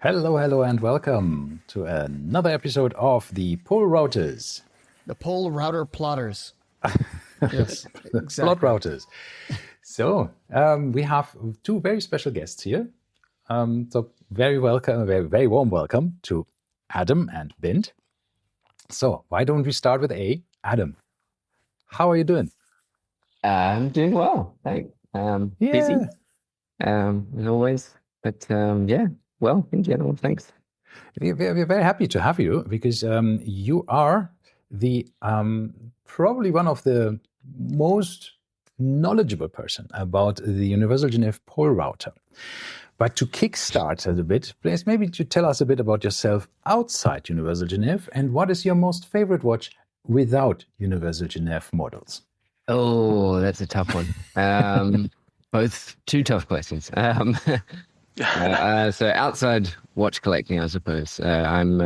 Hello, hello, and welcome to another episode of the Polerouters. The Polerouter plotters. Yes, exactly. Polerouters. So, we have two very special guests here. So, very welcome, a very, very warm welcome to Adam and Bint. So, why don't we start with Adam, how are you doing? I'm doing well, thanks. Busy, as always, but yeah, well, in general, thanks. We're very happy to have you because you are the probably one of the most knowledgeable person about the Universal Geneve Polerouter. But to kickstart a bit, please maybe to tell us a bit about yourself outside Universal Geneve and what is your most favorite watch without Universal Geneve models? Oh, that's a tough one. Both two tough questions. So outside watch collecting, I suppose. I'm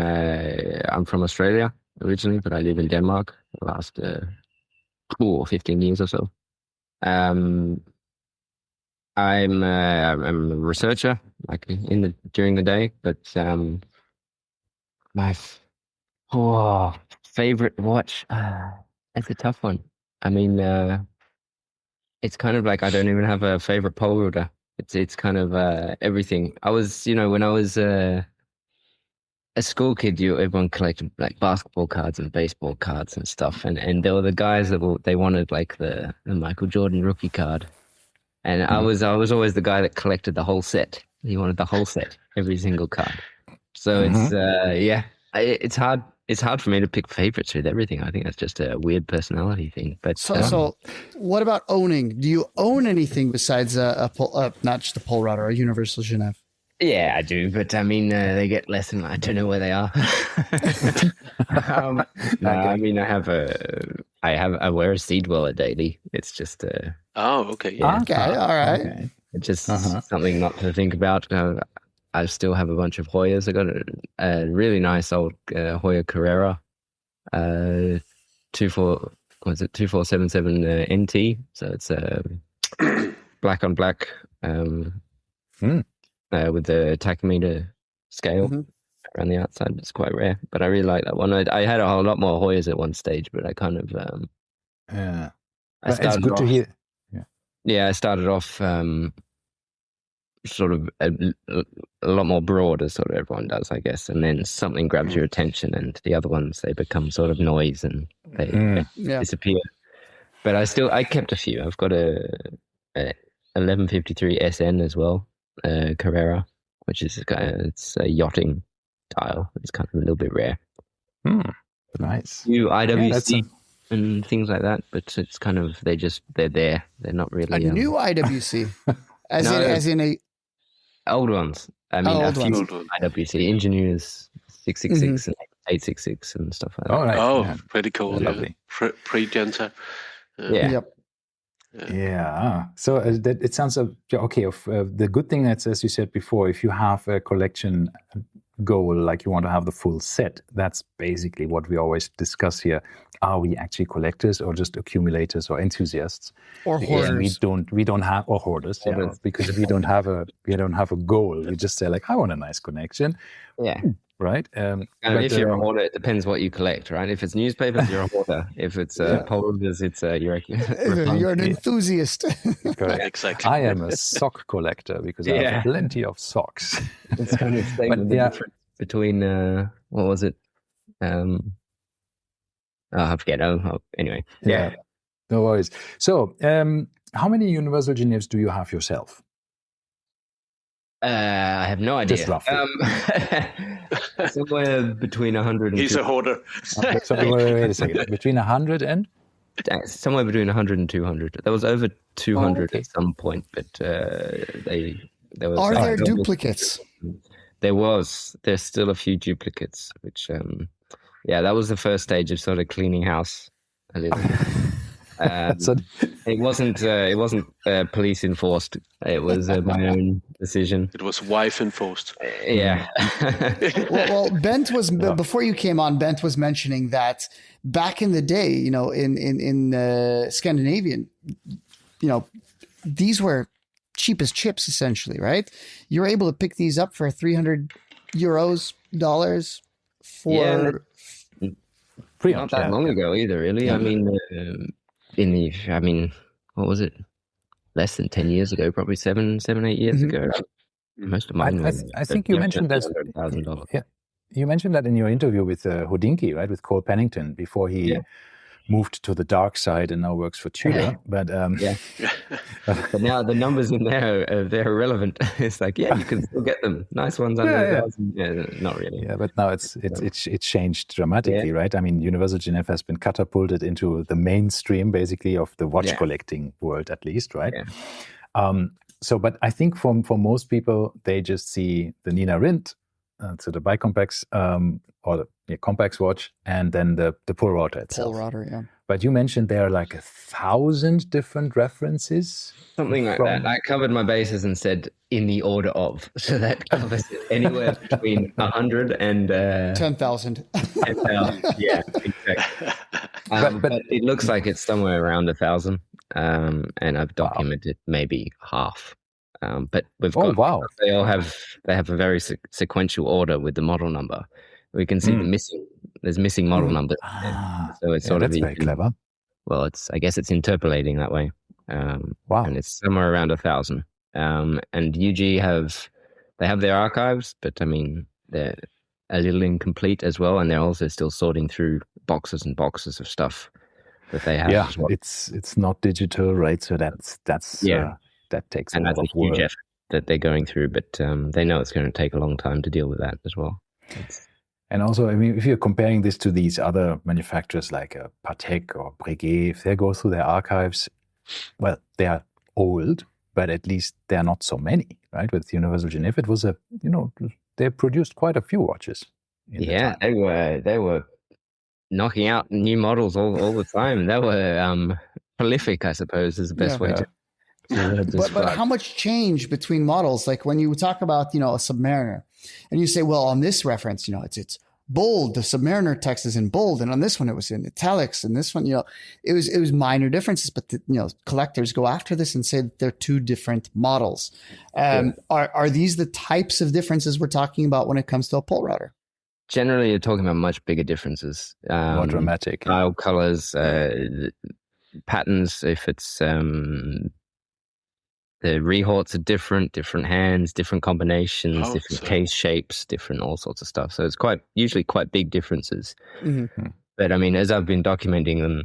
from Australia originally, but I live in Denmark the last 15 years or so. I'm a researcher, like during the day, but my favorite watch. That's a tough one. I mean, it's kind of like I don't even have a favorite Polerouter. It's kind of everything. I was, when I was a school kid, everyone collected like basketball cards and baseball cards and stuff, and there were the guys that they wanted like the Michael Jordan rookie card, and I was always the guy that collected the whole set. He wanted the whole set, every single card. So it's hard. It's hard for me to pick favorites with everything. I think that's just a weird personality thing. But so what about owning? Do you own anything besides not just a Polerouter, a Universal Geneve? Yeah, I do. But I mean, they get less than I don't know where they are. I mean, I wear a Sea Dweller daily. It's just okay. Yeah. Okay, all right. Okay. It's just something not to think about. I still have a bunch of Hoyas. I got a really nice old Hoya Carrera, 2477 NT. So it's black on black with the tachymeter scale around the outside. It's quite rare, but I really like that one. I had a whole lot more Hoyas at one stage, but I kind of It's good to hear. Yeah, I started off. Sort of a lot more broad as sort of everyone does, I guess, and then something grabs your attention and the other ones, they become sort of noise and they disappear. But I kept a few. I've got a 1153 SN as well, Carrera, which is it's a yachting style. It's kind of a little bit rare. Nice. New IWC and things like that, but it's kind of they're there. They're not really a new IWC, as in a old ones. I mean, a few ones. IWC Engineers 666 and 866 and stuff like that. Oh, nice. Oh, pretty cool. Lovely. Pre-Genta. Yeah. Yeah. So it sounds okay. The good thing that's, as you said before, if you have a collection goal, like you want to have the full set, that's basically what we always discuss here. Are we actually collectors or just accumulators or enthusiasts? Or hoarders? We don't have or hoarders. Yeah, because we don't have a goal. We just say like, I want a nice connection. Yeah. Right. If you're a hoarder, it depends what you collect, right? If it's newspapers, you're a hoarder. If it's Polerouters, it's you're an enthusiast. Correct. Exactly. I am a sock collector because I have plenty of socks. It's kind of the difference between what was it? I forget. Anyway. Yeah. No worries. So, how many Universal Geneves do you have yourself? I have no idea. Just roughly. Somewhere between 100 and... He's a hoarder. So, wait a second. Between 100 and? Somewhere between 100 and 200. There was over 200 at some point, but there was... Are there duplicates? There's still a few duplicates, which... that was the first stage of sort of cleaning house a little bit. It wasn't police enforced. It was my own decision. It was wife enforced. Yeah. well, Bent was before you came on. Bent was mentioning that back in the day, in Scandinavian, these were cheap as chips, essentially, right? You're able to pick these up for 300 euros, dollars for Not that long ago either, really. Yeah. I mean, what was it? Less than 10 years ago, probably 8 years ago. Most of mine were. I think you mentioned that. $100,000. Yeah, you mentioned that in your interview with Houdinki, right? With Cole Pennington before he moved to the dark side and now works for Tudor. But But now the numbers in there they're irrelevant. It's like, you can still get them. Nice ones under 1,000. Yeah, not really. Yeah, but now it's changed dramatically, right? I mean, Universal Geneve has been catapulted into the mainstream, basically, of the watch collecting world, at least, right? Yeah. But I think for most people, they just see the Nina Rindt, so the Bicompax or the Compax watch, and then the Polerouter itself. Polerouter, yeah. But you mentioned there are like 1,000 different references. Something like that. I covered my bases and said in the order of. So that covers it anywhere between 100 and 10,000. 10,000. Yeah, exactly. But it looks like it's somewhere around 1,000. And I've documented maybe half. But we've got they have a very sequential order with the model number. We can see there's missing model numbers. So it's sort of very clever. Well, I guess it's interpolating that way. And it's somewhere around 1,000. And UG have their archives, but I mean they're a little incomplete as well, and they're also still sorting through boxes and boxes of stuff that they have. Yeah, as well. it's not digital, right? So that takes a lot of work. Huge effort that they're going through, but they know it's going to take a long time to deal with that as well. And also, I mean, if you're comparing this to these other manufacturers like Patek or Breguet, if they go through their archives, well, they are old, but at least there are not so many, right? With Universal Geneve, it was they produced quite a few watches. Yeah, they were knocking out new models all the time. They were prolific, I suppose, is the best way to. But how much change between models? Like when you talk about, a Submariner and you say, well, on this reference, it's bold. The Submariner text is in bold. And on this one, it was in italics. And this one, it was minor differences, but collectors go after this and say that they're two different models. Are these the types of differences we're talking about when it comes to a Polerouter? Generally, you're talking about much bigger differences. More dramatic. Style, colors, patterns. If it's the rehorts are different hands, different combinations, different case shapes, different all sorts of stuff. So it's usually quite big differences. Mm-hmm. But I mean, as I've been documenting them,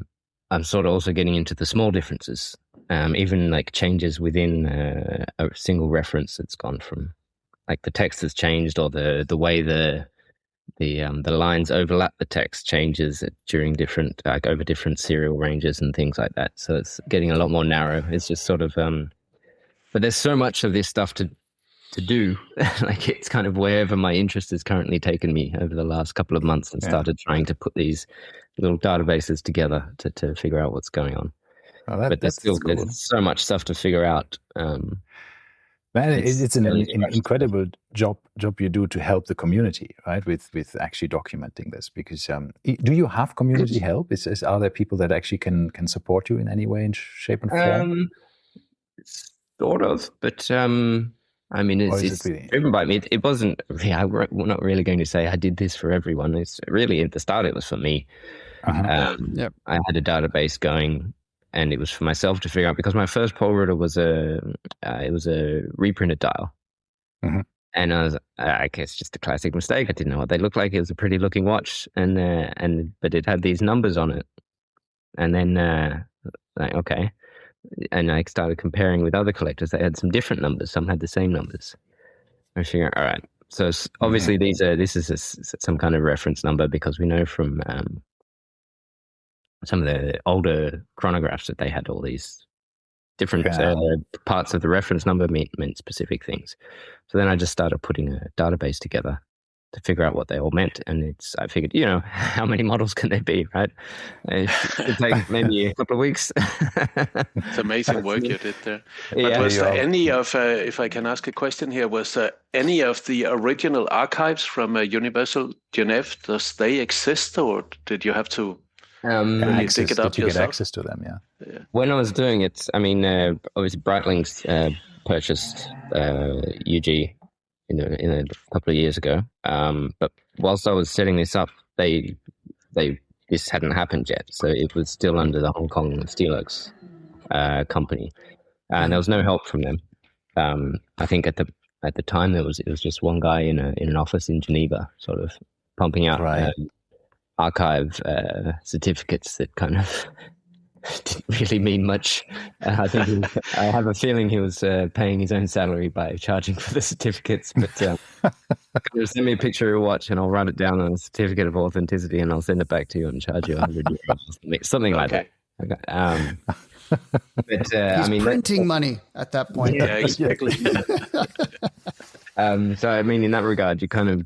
I'm sort of also getting into the small differences, even like changes within a single reference. It's gone from like the text has changed, or the way the lines overlap the text changes during different over different serial ranges and things like that. So it's getting a lot more narrow. It's just sort of but there's so much of this stuff to do. Like it's kind of wherever my interest has currently taken me over the last couple of months, and started trying to put these little databases together to figure out what's going on. But there's so much stuff to figure out. Man, it's an incredible job you do to help the community, right? With actually documenting this, because do you have community help? Are there people that actually can support you in any way, in shape and form? Sort of, but I mean, it's driven by me. It wasn't. I'm not really going to say I did this for everyone. It's really at the start it was for me. I had a database going, and it was for myself to figure out, because my first Polerouter was a reprinted dial, and I guess just a classic mistake. I didn't know what they looked like. It was a pretty looking watch, but it had these numbers on it, and then okay. And I started comparing with other collectors. They had some different numbers. Some had the same numbers. I figured, all right. So obviously this is some kind of reference number, because we know from some of the older chronographs that they had all these different parts of the reference number meant specific things. So then I just started putting a database together to figure out what they all meant. And I figured, how many models can there be, right? It could take maybe a couple of weeks. It's amazing work you did there. But was there any of, if I can ask a question here, was there any of the original archives from Universal Geneve? Does they exist, or did you have to really dig it up yourself? Get access to them, yeah. When I was doing it, I mean, obviously Breitling's purchased UG a couple of years ago. But whilst I was setting this up, this hadn't happened yet, so it was still under the Hong Kong Steelworks company, and there was no help from them. I think at the time it was just one guy in an office in Geneva, sort of pumping out archive certificates that kind of didn't really mean much. I have a feeling he was paying his own salary by charging for the certificates. But send me a picture of your watch, and I'll write it down on a certificate of authenticity, and I'll send it back to you and charge you €100, something like that. Okay. But he's printing money at that point. Yeah, exactly. So I mean, in that regard, you kind of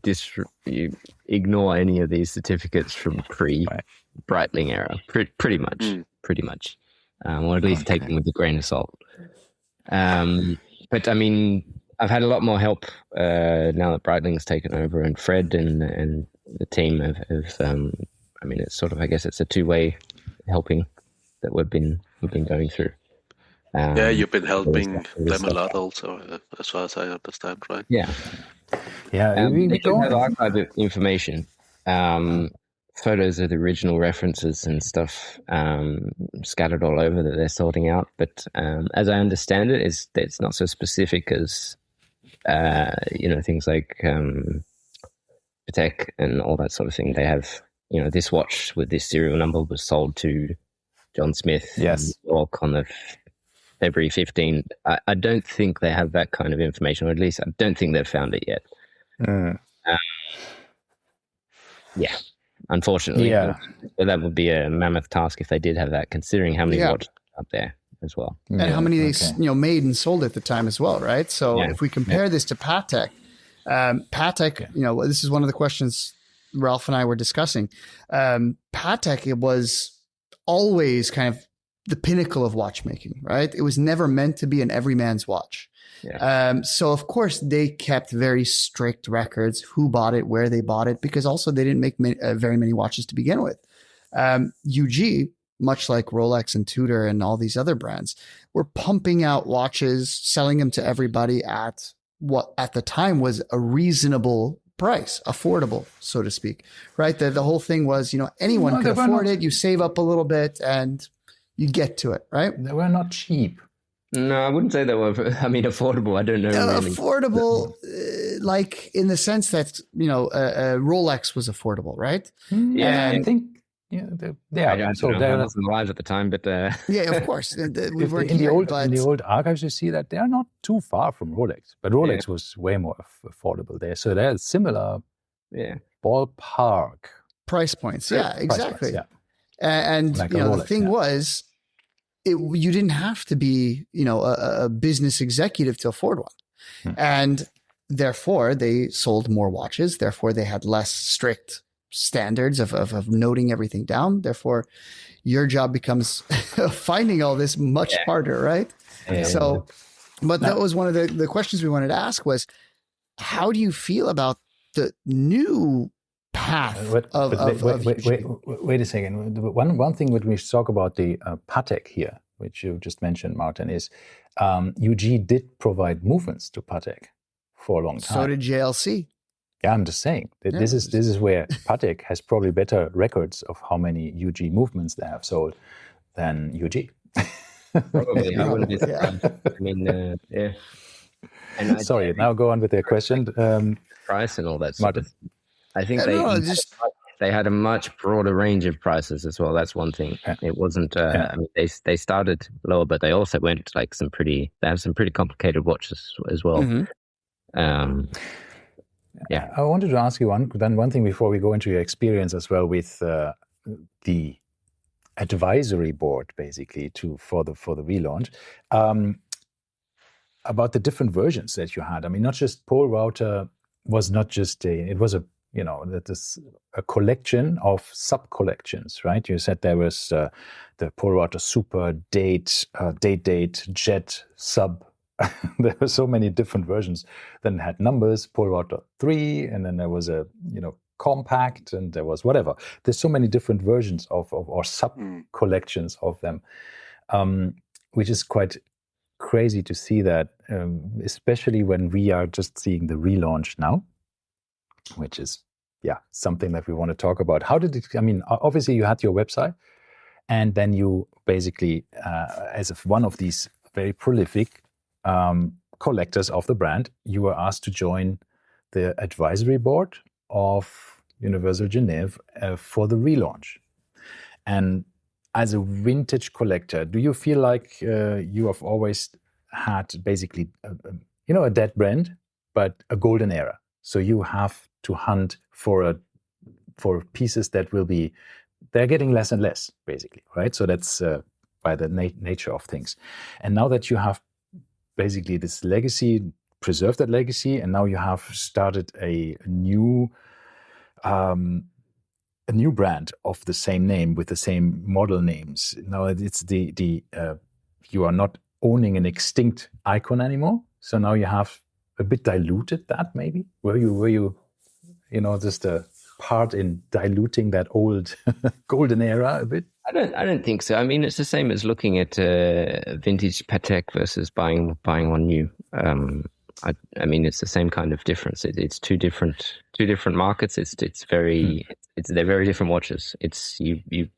you ignore any of these certificates from pre-Breitling era, pretty much, or at least take them with a grain of salt. But I mean, I've had a lot more help now that Breitling's taken over, and Fred and the team have. I mean, it's sort of, I guess, it's a two-way helping that we've been going through. You've been helping them a lot also, as far as I understand, right? Yeah. They do have archive information, photos of the original references and stuff scattered all over that they're sorting out. But as I understand it, it's not so specific as things like Patek and all that sort of thing. They have, this watch with this serial number was sold to John Smith in New York on the February 15th. I don't think they have that kind of information, or at least I don't think they've found it yet. Unfortunately. But that would be a mammoth task if they did have that, considering how many watches up there as well. And how many they made and sold at the time as well, right? So if we compare this to Patek, this is one of the questions Ralph and I were discussing. Patek, it was always kind of the pinnacle of watchmaking, right? It was never meant to be an everyman's watch. So of course they kept very strict records, who bought it, where they bought it, because also they didn't make very many watches to begin with. UG, much like Rolex and Tudor and all these other brands, were pumping out watches, selling them to everybody at what at the time was a reasonable price, affordable, so to speak, right? The whole thing was, anyone could afford it. You save up a little bit and you get to it, right? They were not cheap. No, I wouldn't say they were. I mean, affordable. I don't know. Really. Affordable, like in the sense that Rolex was affordable, right? Yeah, I think. Yeah, I wasn't alive at the time, but yeah, of course. We weren't in the old archives, you see that they are not too far from Rolex, but Rolex was way more affordable there. So they're similar, ballpark price points. Yeah, exactly. Points, And like Rolex, the thing was, you didn't have to be, a business executive to afford one. And therefore they sold more watches. Therefore they had less strict standards of noting everything down. Therefore your job becomes finding all this much harder, right? So, but that was one of the questions we wanted to ask was, how do you feel about the new path wait a second. One thing when we talk about the Patek here, which you just mentioned, Martin, is UG did provide movements to Patek for a long time. So did JLC. Yeah, I'm just saying that this is where Patek has probably better records of how many UG movements they have sold than UG. Probably, I wouldn't be surprised. I mean, And sorry, now go on with their question. Price and all that Martin. stuff. I think they had a much broader range of prices as well. That's one thing. It wasn't. I mean, they started lower, but they also went like they have some pretty complicated watches as well. Mm-hmm. I wanted to ask you one thing before we go into your experience as well with the advisory board, basically for the relaunch. About the different versions that you had. I mean, not just Polerouter was not just it was a collection of sub-collections, right? You said there was the Polerouter Super, Date, Jet, Sub. There were so many different versions. Then it had numbers, Polerouter 3, and then there was a compact, and there was whatever. There's so many different versions of or sub-collections of them, which is quite crazy to see that, especially when we are just seeing the relaunch now, which is something that we want to talk about. How did it? I mean, obviously you had your website, and then you basically, as one of these very prolific collectors of the brand, you were asked to join the advisory board of Universal Geneve for the relaunch. And as a vintage collector, do you feel like you have always had basically, a dead brand, but a golden era? So you have to hunt for pieces that they're getting less and less, basically, right? So that's by the nature of things. And now that you have basically this legacy, preserved that legacy, and now you have started a new brand of the same name with the same model names. Now it's you are not owning an extinct icon anymore. So now you have a bit diluted that, maybe. Were you just a part in diluting that old golden era a bit? I don't think so. I mean, it's the same as looking at vintage Patek versus buying one new. I mean, it's the same kind of difference. It's two different markets. They're very different watches. It's you.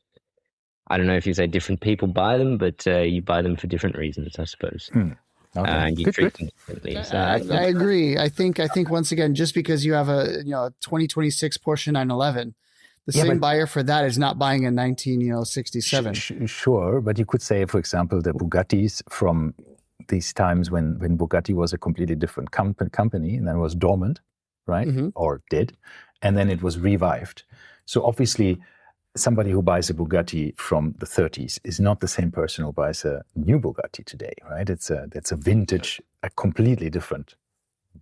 I don't know if you say different people buy them, but you buy them for different reasons, I suppose. Okay. And you treat them differently. So I agree. I think once again, just because you have a 2026 Porsche 911, the same buyer for that is not buying a 1967. Sure, but you could say, for example, the Bugattis from these times when Bugatti was a completely different company and then was dormant, right? Mm-hmm. Or dead, and then it was revived. So obviously, somebody who buys a Bugatti from the 30s is not the same person who buys a new Bugatti today, right? It's a vintage, a completely different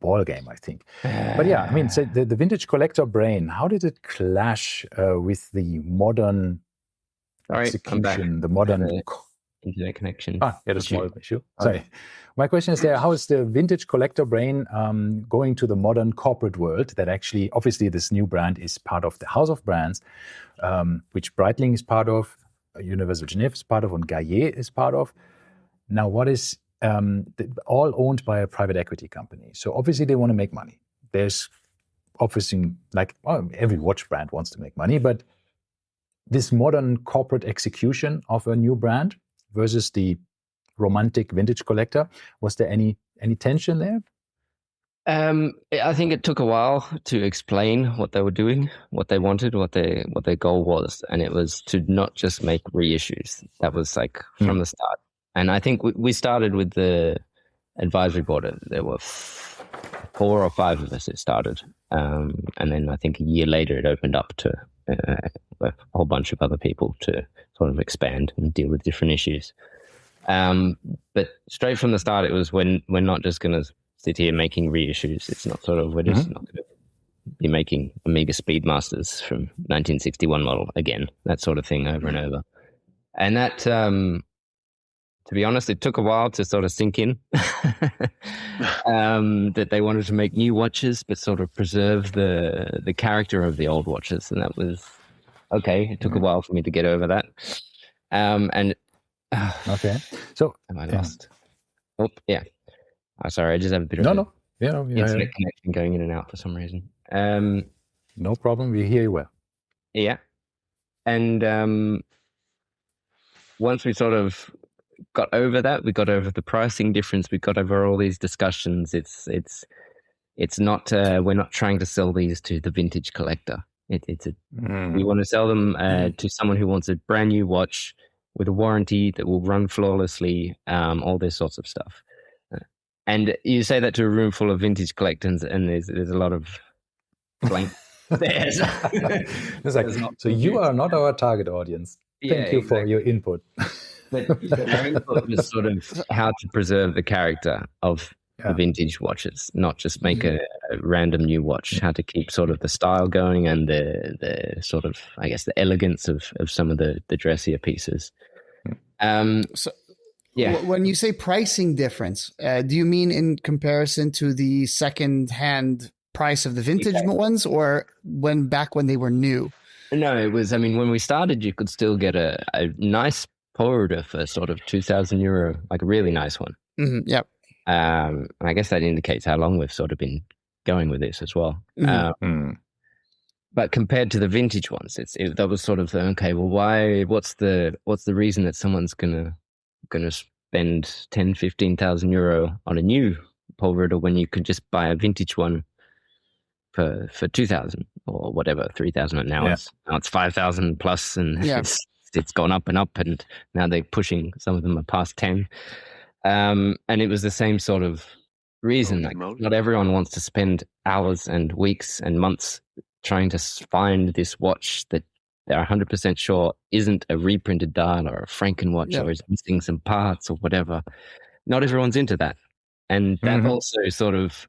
ball game, I think. But yeah, I mean, so the vintage collector brain, how did it clash with the modern execution, the modern internet connection? A small issue. Sorry. My question is how is the vintage collector brain going to the modern corporate world that actually, obviously this new brand is part of the house of brands, which Breitling is part of, Universal Geneve is part of, and Gaillet is part of. Now, what is all owned by a private equity company. So obviously they want to make money. There's obviously every watch brand wants to make money, but this modern corporate execution of a new brand versus the romantic vintage collector, was there any tension there? I think it took a while to explain what they were doing, what they wanted, what their goal was, and it was to not just make reissues. That was like from the start. And I think we started with the advisory board. There were 4 or 5 of us that started, and then I think a year later it opened up to a whole bunch of other people to sort of expand and deal with different issues. But straight from the start, it was we're not just going to sit here making reissues. It's not sort of, we're just not going to be making Omega Speedmasters from 1961 model again, that sort of thing over and over. And that, to be honest, it took a while to sort of sink in that they wanted to make new watches, but sort of preserve the character of the old watches. And that was, okay, it took a while for me to get over that. Okay. So, am I lost? Oh, yeah. Oh, sorry, I just have a bit of internet connection going in and out for some reason. No problem. We hear you well. Yeah. And once we sort of got over that, we got over the pricing difference, we got over all these discussions. It's not, we're not trying to sell these to the vintage collector. We want to sell them to someone who wants a brand new watch with a warranty that will run flawlessly, all this sorts of stuff. And you say that to a room full of vintage collectors, and there's a lot of blank stares. It's like, so you are not our target audience. Thank you for your input. But our input was sort of how to preserve the character of the vintage watches, not just make a random new watch, how to keep sort of the style going and the sort of, I guess, the elegance of some of the dressier pieces. When you say pricing difference, do you mean in comparison to the second-hand price of the vintage ones, or back when they were new? No, it was, I mean, when we started, you could still get a nice Polerouter for sort of €2,000, like a really nice one. Mm-hmm. Yep. And I guess that indicates how long we've sort of been going with this as well. But compared to the vintage ones, that was sort of okay. Well, why? What's the reason that someone's gonna spend 10,000-15,000 euro on a new Polerouter when you could just buy a vintage one for 2,000 or whatever, 3,000, and now it's 5,000 plus, and it's gone up and up, and now they're pushing, some of them are past 10. And it was the same sort of reason. Like, not everyone wants to spend hours and weeks and months trying to find this watch that they're 100% sure isn't a reprinted dial or a Frankenwatch or is missing some parts or whatever. Not everyone's into that. And that also sort of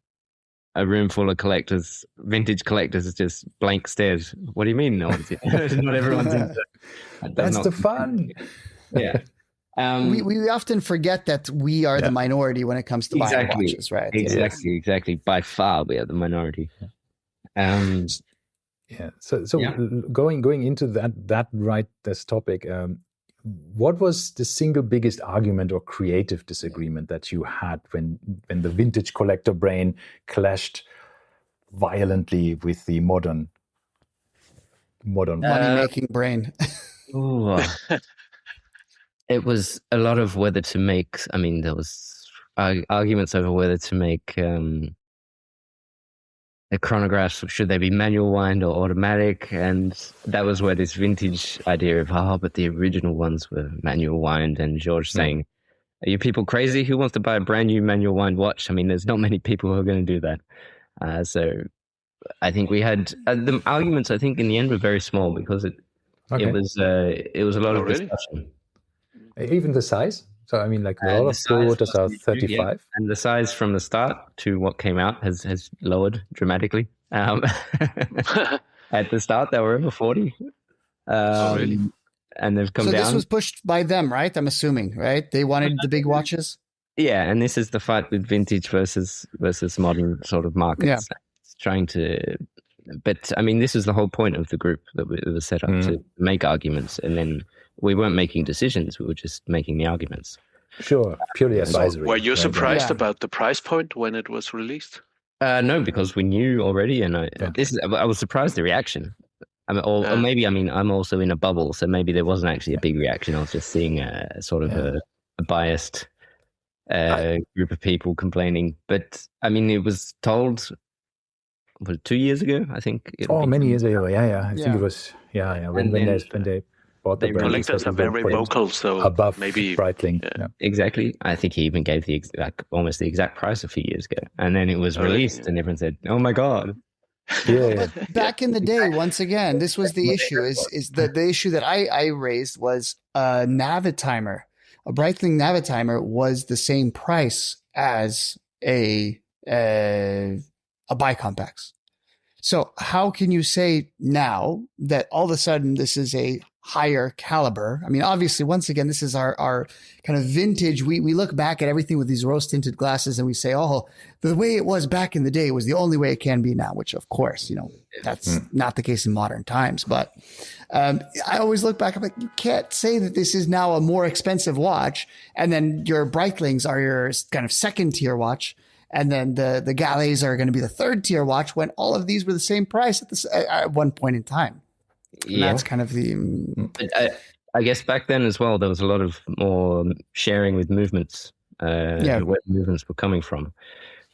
a room full of collectors, vintage collectors, just blank stares. What do you mean no one's into Not everyone's into it. That's the fun. Yeah. We often forget that we are the minority when it comes to buying watches, right? Exactly. By far, we are the minority. So going into this topic, what was the single biggest argument or creative disagreement that you had when the vintage collector brain clashed violently with the modern money-making brain? It was a lot of whether to make. I mean, there was arguments over whether to make the chronographs, should they be manual wind or automatic, and that was where this vintage idea of but the original ones were manual wind, and George saying, "Are you people crazy? Who wants to buy a brand new manual wind watch?" I mean, there's not many people who are going to do that. So I think we had the arguments. I think in the end were very small because it was a lot of discussion. Even the size. So I mean, like a lot of Polerouters are 35, and the size from the start to what came out has lowered dramatically. At the start, they were over 40, really? And they've come down. So this was pushed by them, right? I'm assuming, right? They wanted the big watches. Yeah, and this is the fight with vintage versus modern sort of markets. Yeah. It's trying to, but I mean, this is the whole point of the group that was set up to make arguments, and then we weren't making decisions; we were just making the arguments. Sure, purely advisory. Were you surprised about the price point when it was released? No, because we knew already, and I was surprised the reaction. I mean, or maybe I'm also in a bubble, so maybe there wasn't actually a big reaction. I was just seeing a sort of a biased group of people complaining. But I mean, it was told 2 years ago, I think. Many years ago. I think it was when they bought the brand. Collectors are very vocal, so above maybe Breitling. Yeah. Exactly. I think he even gave almost the exact price a few years ago, and then it was released, and everyone said, "Oh my god." But back in the day, once again, this was the issue. Is the issue that I raised was a Navitimer, a Breitling Navitimer was the same price as a bicompax. So how can you say now that all of a sudden this is a higher caliber? I mean, obviously, once again, this is our kind of vintage. We look back at everything with these rose tinted glasses and we say, the way it was back in the day was the only way it can be now, which of course, that's not the case in modern times. But I always look back, I'm like, you can't say that this is now a more expensive watch. And then your Breitlings are your kind of second tier watch. And then the Galets are going to be the third tier watch when all of these were the same price at one point in time. And that's kind of the. I guess back then as well, there was a lot of more sharing with movements, where movements were coming from,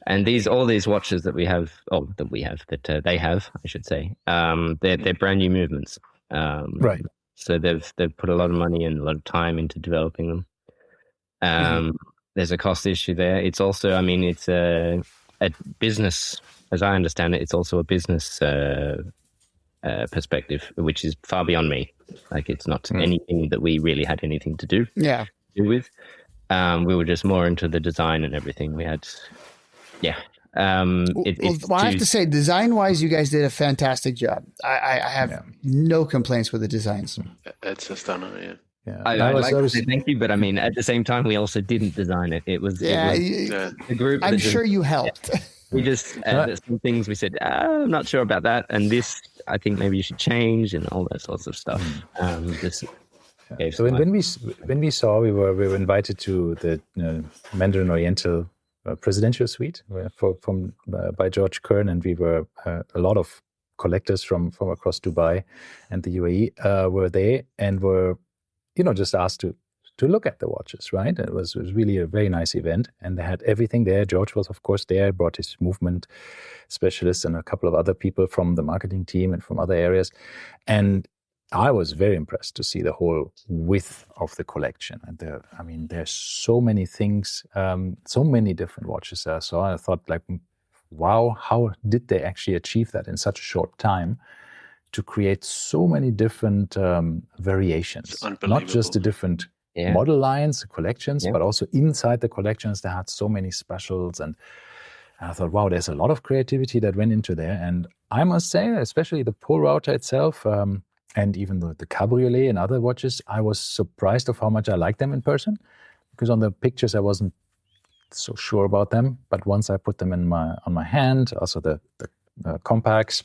and all these watches that we have, that they have, I should say, they're brand new movements, right? So they've put a lot of money and a lot of time into developing them. There's a cost issue there. It's also, I mean, it's a business, as I understand it. It's also a business perspective, which is far beyond me. Like, it's not anything that we really had anything to do with. We were just more into the design and everything. We had, I have to say, design-wise, you guys did a fantastic job. I have no complaints with the designs. It's a stunner, yeah. Yeah, I'd like to say thank you, but I mean, at the same time, we also didn't design it. It was the group. I'm sure you helped. We just some things we said, I'm not sure about that, and this I think maybe you should change, and all that sorts of stuff. So when we saw, we were invited to the Mandarin Oriental presidential suite by George Kern, and we were a lot of collectors from across Dubai and the UAE were there and were just asked to look at the watches, right? It was really a very nice event, and they had everything there. George was, of course, there, brought his movement specialists and a couple of other people from the marketing team and from other areas. And I was very impressed to see the whole width of the collection. And there's so many things, so many different watches there. So I thought, like, wow, how did they actually achieve that in such a short time to create so many different variations? Not just the different model lines, collections, but also inside the collections, they had so many specials. And I thought, wow, there's a lot of creativity that went into there. And I must say, especially the Polerouter itself, and even the Cabriolet and other watches, I was surprised of how much I liked them in person, because on the pictures I wasn't so sure about them. But once I put them on my hand, also the compacts,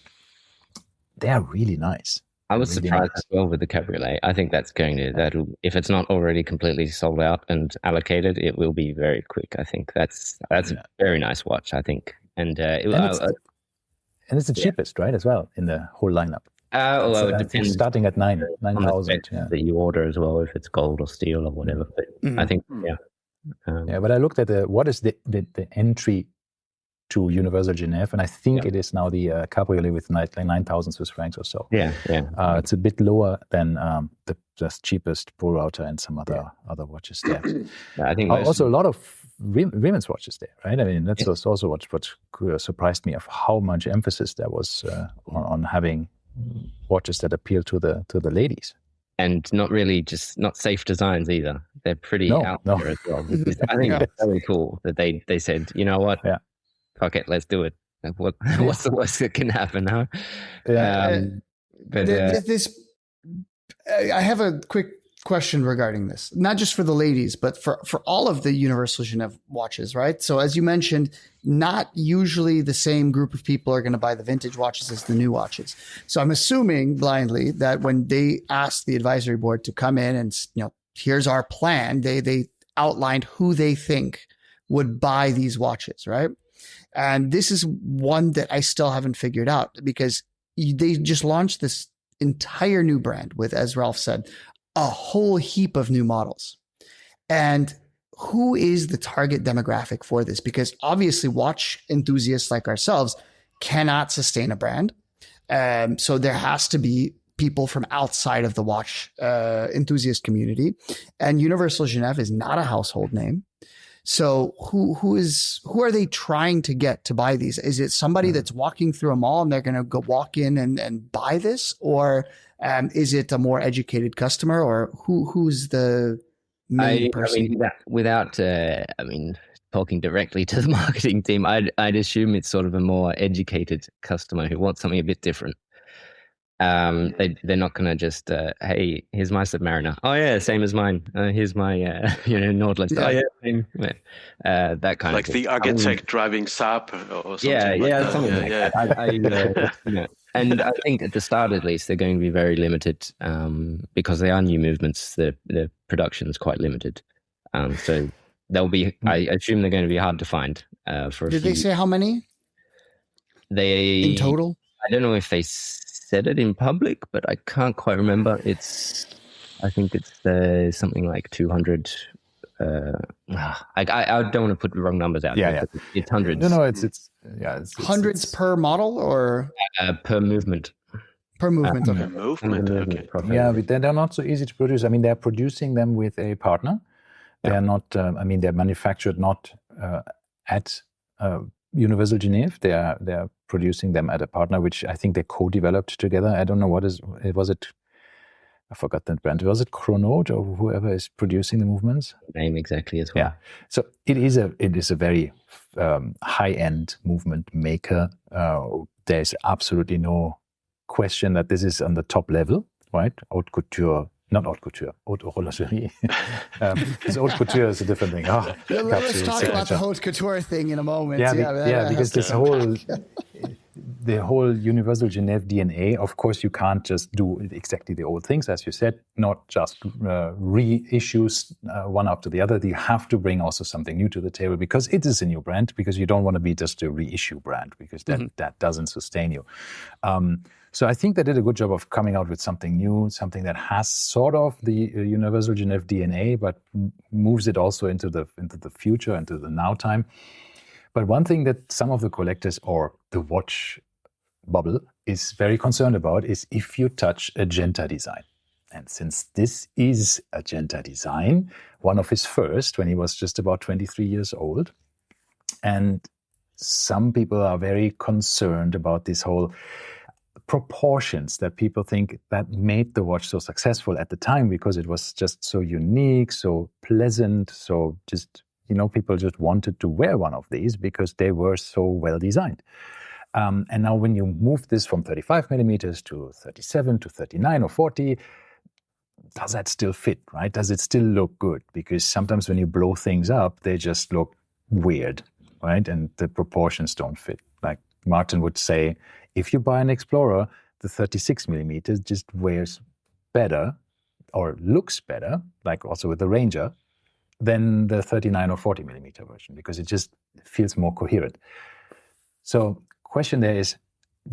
they are really nice. I was surprised as well with the Cabriolet. I think that'll if it's not already completely sold out and allocated, it will be very quick. I think that's a very nice watch, I think. And it's the cheapest, right, as well, in the whole lineup. It depends. Starting at 9,000 that you order as well, if it's gold or steel or whatever. But I think, but I looked at what is the entry to Universal Geneve, and I think it is now the Cabriolet with 9,000 Swiss francs or so. It's a bit lower than the just cheapest Polerouter and some other watches there. I think also a lot of women's watches there, right? I mean, that's also what surprised me of how much emphasis there was on having watches that appeal to the ladies. And not safe designs either. They're pretty out there as well. I think it's very cool that they said, you know what? Yeah. Fuck it, let's do it. What's the worst that can happen, huh? I have a quick question regarding this, not just for the ladies, but for all of the Universal Geneve watches, right? So as you mentioned, not usually the same group of people are going to buy the vintage watches as the new watches. So I'm assuming blindly that when they asked the advisory board to come in and, here's our plan, they outlined who they think would buy these watches, right? And this is one that I still haven't figured out, because they just launched this entire new brand with, as Ralph said, a whole heap of new models. And who is the target demographic for this? Because obviously watch enthusiasts like ourselves cannot sustain a brand. So there has to be people from outside of the watch enthusiast community. And Universal Geneve is not a household name. So who are they trying to get to buy these? Is it somebody that's walking through a mall and they're going to go walk in and buy this? Or is it a more educated customer, or who's the main person? Without talking directly to the marketing team, I'd assume it's sort of a more educated customer who wants something a bit different. They're not going to just, hey, here's my Submariner. Oh yeah, same as mine. Here's my, Nautilus. Oh yeah, same. That kind like of the architect driving Saab or something. Something like that. And I think at the start, at least, they're going to be very limited because they are new movements. The production is quite limited, so they'll be. I assume they're going to be hard to find. Did they say how many? In total? I don't know if they said it in public, but I can't quite remember. I think it's something like 200. I don't want to put the wrong numbers out. It's hundreds. No, it's hundreds per model or per movement. Per movement. Okay. Movement. Okay. Yeah, but they're not so easy to produce. I mean, they're producing them with a partner. They're not. They're manufactured not at Universal Geneve. They're producing them at a partner, which I think they co-developed together. I don't know was it. I forgot that brand. Was it Chronote or whoever is producing the movements? Name exactly as well. Yeah. So it is a very high-end movement maker. There's absolutely no question that this is on the top level, right? Haute couture, not haute couture, haute horlogerie. Because haute couture is a different thing. Let's talk about the haute couture thing in a moment. Yeah, because this whole the whole Universal Geneve DNA, of course, you can't just do exactly the old things, as you said, not just reissues one after the other. You have to bring also something new to the table because it is a new brand, because you don't want to be just a reissue brand, because that doesn't sustain you. So I think they did a good job of coming out with something new, something that has sort of the Universal Geneve DNA, but moves it also into the future, into the now time. But one thing that some of the collectors or the watch bubble is very concerned about is if you touch a Genta design. And since this is a Genta design, one of his first when he was just about 23 years old, and some people are very concerned about this whole proportions that people think that made the watch so successful at the time because it was just so unique, so pleasant, so just, people just wanted to wear one of these because they were so well designed. And now when you move this from 35 millimeters to 37 to 39 or 40, does that still fit, right? Does it still look good? Because sometimes when you blow things up, they just look weird, right? And the proportions don't fit. Like Martin would say, if you buy an Explorer, the 36 millimeters just wears better or looks better, like also with the Ranger, than the 39 or 40 millimeter version, because it just feels more coherent. So question there is,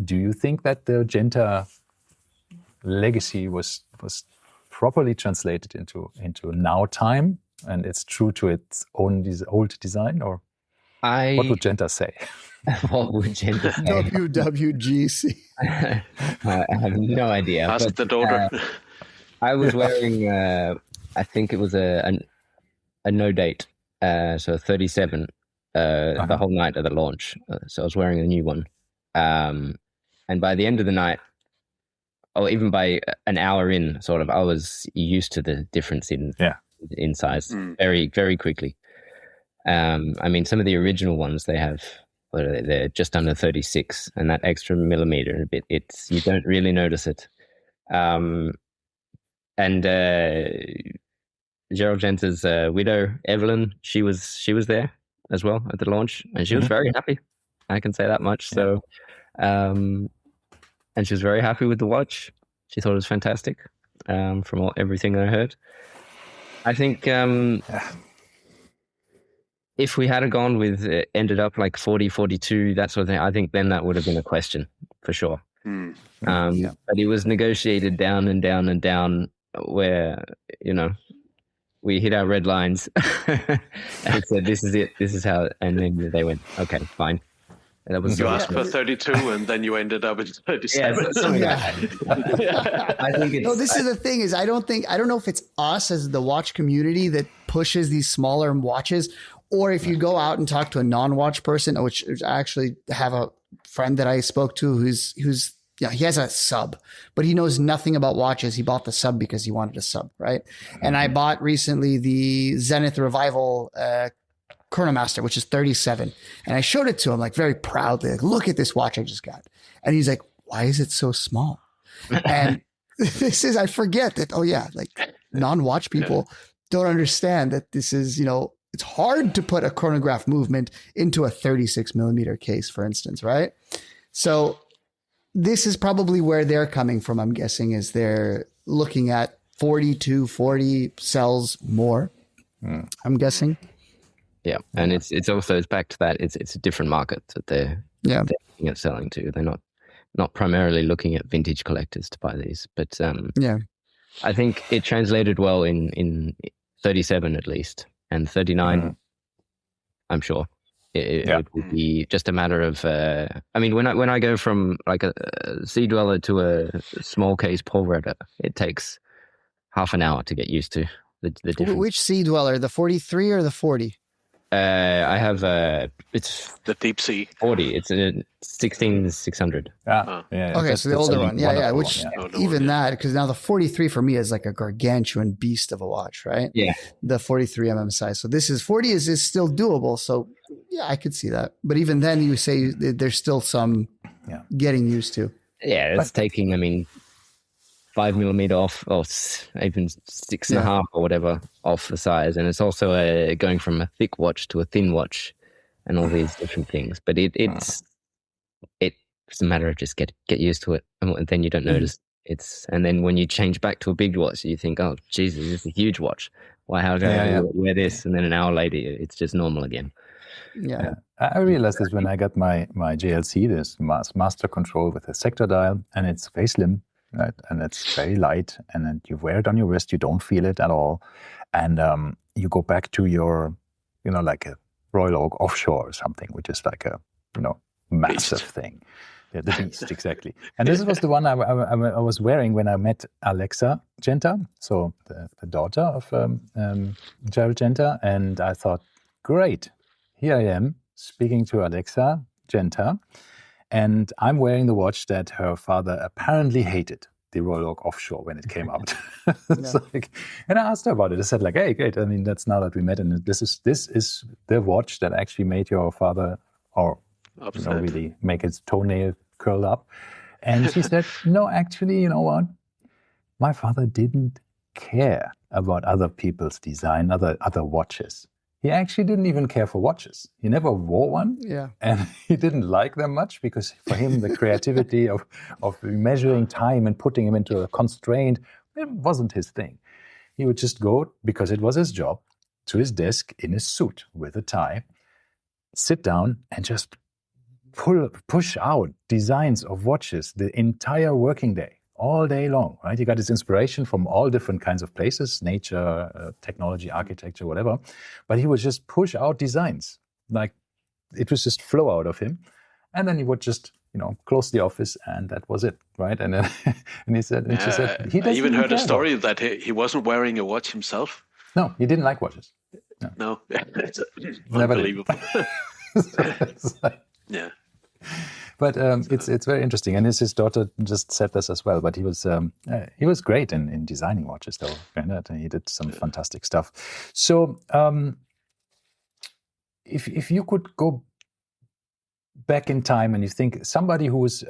do you think that the Genta legacy was properly translated into now time and it's true to its own old design, or what would Genta say? What would Genta say? WWGC. I have no idea. Ask the daughter. I was wearing, I think it was a no date, so 37, the whole night of the launch. So I was wearing a new one. And by the end of the night, or even by an hour in, sort of, I was used to the difference in size very, very quickly. I mean, some of the original ones, they're just under 36, and that extra millimeter and a bit, you don't really notice it. And Gerald Genta's widow, Evelyn, she was there as well at the launch, and she was very happy. I can say that much. So, and she was very happy with the watch. She thought it was fantastic. From everything I heard, I think if we had gone with ended up like 40, 42, that sort of thing, I think then that would have been a question for sure. But it was negotiated down and down and down, where we hit our red lines and said, "This is it. This is how." And then they went, "Okay, fine." And that was you asked for 32, and then you ended up with 37. I think this is the thing: is I don't know if it's us as the watch community that pushes these smaller watches, or if you go out and talk to a non-watch person, which I actually have a friend that I spoke to who's he has a sub, but he knows nothing about watches. He bought the sub because he wanted a sub, right? And I bought recently the Zenith Revival Chronomaster, which is 37. And I showed it to him like very proudly, like, look at this watch I just got. And he's like, why is it so small? And I forget that, like non-watch people don't understand that this is, it's hard to put a chronograph movement into a 36 millimeter case, for instance, right? So this is probably where they're coming from, I'm guessing, is they're looking at 40 sells more, I'm guessing. Yeah, and it's back to that. It's a different market that they're looking at selling to. They're not primarily looking at vintage collectors to buy these, but I think it translated well in 37 at least, and 39. I'm sure it would be just a matter of. I mean, when I go from like a Sea Dweller to a small case Polerouter, it takes half an hour to get used to the difference. Which Sea Dweller, the 43 or the 40? I have it's the Deep Sea 40. It's a 16600. Okay, so the older one, which even that, because now the 43 for me is like a gargantuan beast of a watch, right? Yeah, the 43 size. So this is 40 is still doable. So yeah, I could see that. But even then, you say there's still some getting used to. Yeah, it's taking. I mean, 5 millimeter off, or even 6.5 or whatever off the size, and it's also going from a thick watch to a thin watch, and all these different things. But it's a matter of just get used to it, and then you don't notice. And then when you change back to a big watch, you think, oh Jesus, this is a huge watch. Why? How did I wear this? And then an hour later, it's just normal again. Yeah. I realized this when I got my JLC, this master control with a sector dial, and it's very slim, right? And it's very light, and then you wear it on your wrist, you don't feel it at all, and you go back to your, like a Royal Oak Offshore or something, which is like a, massive thing. Yeah, the Beast, exactly. And this was the one I was wearing when I met Alexa Genta, so the daughter of Gerald Genta, and I thought, great, here I am speaking to Alexa Genta, and I'm wearing the watch that her father apparently hated, the Royal Oak Offshore, when it came out. And I asked her about it. I said, like, hey, great. I mean, that's now that we met, and this is the watch that actually made your father, or really make his toenail curl up. And she said, no, actually, you know what? My father didn't care about other people's design, other watches. He actually didn't even care for watches. He never wore one. Yeah. And he didn't like them much because for him, the creativity of measuring time and putting him into a constraint, it wasn't his thing. He would just go, because it was his job, to his desk in his suit with a tie, sit down and just push out designs of watches the entire working day, all day long, right? He got his inspiration from all different kinds of places, nature, technology, architecture, whatever. But he would just push out designs. Like, it was just flow out of him. And then he would just, close the office, and that was it, right? And then, she said, he doesn't. I even heard a story that he wasn't wearing a watch himself. No, he didn't like watches. No. It's unbelievable. Yeah. But it's very interesting, and his daughter just said this as well. But he was great in designing watches, though. And he did some fantastic stuff. So, if you could go back in time and you think somebody who was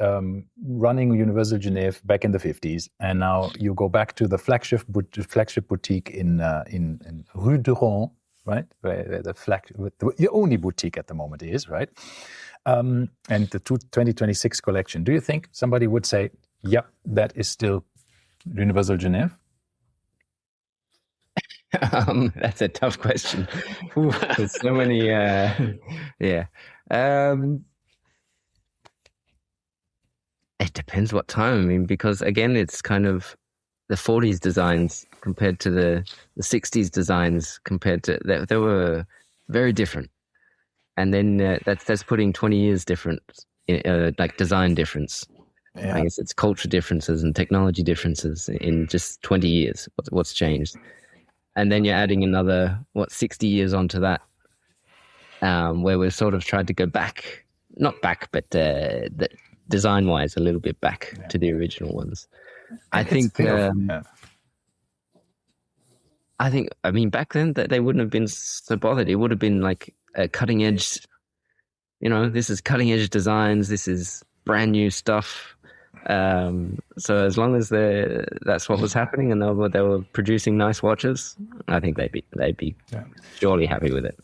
running Universal Geneve back in the 50s, and now you go back to the flagship boutique in Rue de Rouen, right, where the only boutique at the moment is, right? And the 2026 collection, do you think somebody would say, yeah, that is still Universal Geneve? That's a tough question. There's so many, yeah. It depends what time. I mean, because again, it's kind of the 40s designs compared to the 60s designs compared to, they were very different. And then that's putting 20 years difference, like design difference. Yeah. I guess it's culture differences and technology differences in just 20 years. What's changed? And then you're adding another 60 years onto that, where we've sort of tried to go back, not back, but design-wise a little bit back to the original ones. I mean, back then they wouldn't have been so bothered. It would have been like a cutting edge, this is cutting edge designs. This is brand new stuff. So as long as that's what was happening, and they were producing nice watches, I think they'd be surely happy with it.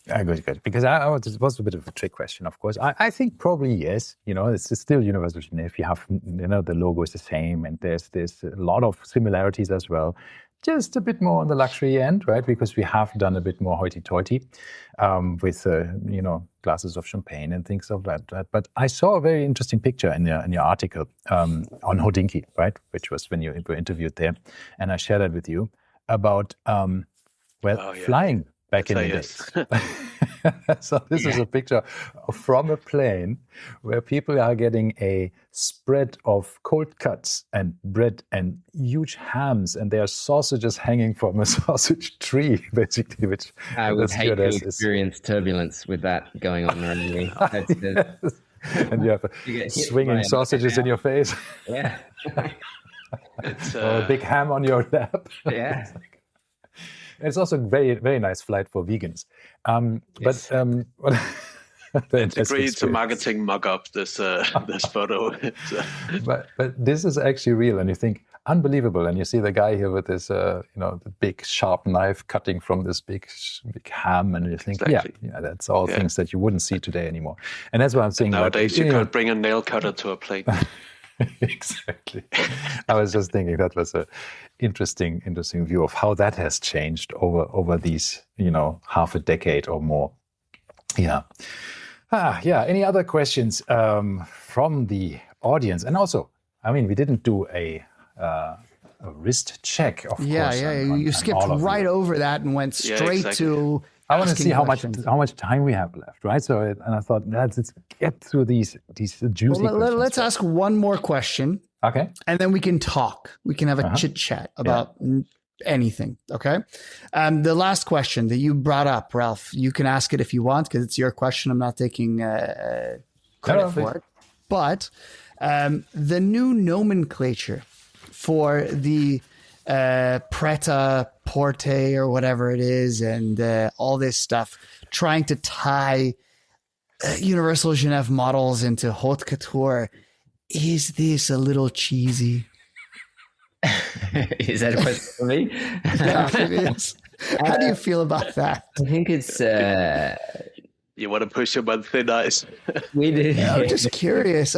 Good. Because it was a bit of a trick question, of course. I think probably yes. It's still Universal Geneve. You have, the logo is the same, and there's a lot of similarities as well. Just a bit more on the luxury end, right? Because we have done a bit more hoity-toity with, glasses of champagne and things of that. But I saw a very interesting picture in your article on Hodinkee, right? Which was when you were interviewed there. And I shared that with you about, flying back in the days. So this is a picture from a plane where people are getting a spread of cold cuts and bread and huge hams, and there are sausages hanging from a sausage tree, basically. Which I would hate to experience turbulence with that going on around me. And you have swinging sausages in your face. Yeah. Or a big ham on your lap. Yeah. It's also a very, very nice flight for vegans. Yes. It's a marketing mock-up, this photo. But this is actually real. And you think, unbelievable. And you see the guy here with this, the big sharp knife cutting from this big ham, and you think, yeah, that's all things that you wouldn't see today anymore. And that's what I'm saying. Nowadays, you can't bring a nail cutter to a plate. Exactly. I was just thinking that was a interesting view of how that has changed over these, half a decade or more. Yeah. Any other questions from the audience? And also, we didn't do a wrist check, of course. You skipped right over that and went straight to. I want to see how much time we have left, right? So, and I thought, let's get through these juicy questions. Let's ask one more question. Okay. And then we can talk. We can have a chit chat about anything. Okay. The last question that you brought up, Ralph, you can ask it if you want, because it's your question. I'm not taking credit for it. But the new nomenclature for the pret-a-porter or whatever it is, and all this stuff, trying to tie Universal Geneve models into haute couture. Is this a little cheesy? Is that a question for me? Yeah, it is. How do you feel about that? I think it's... you want to push him on thin ice. We did. I'm just curious.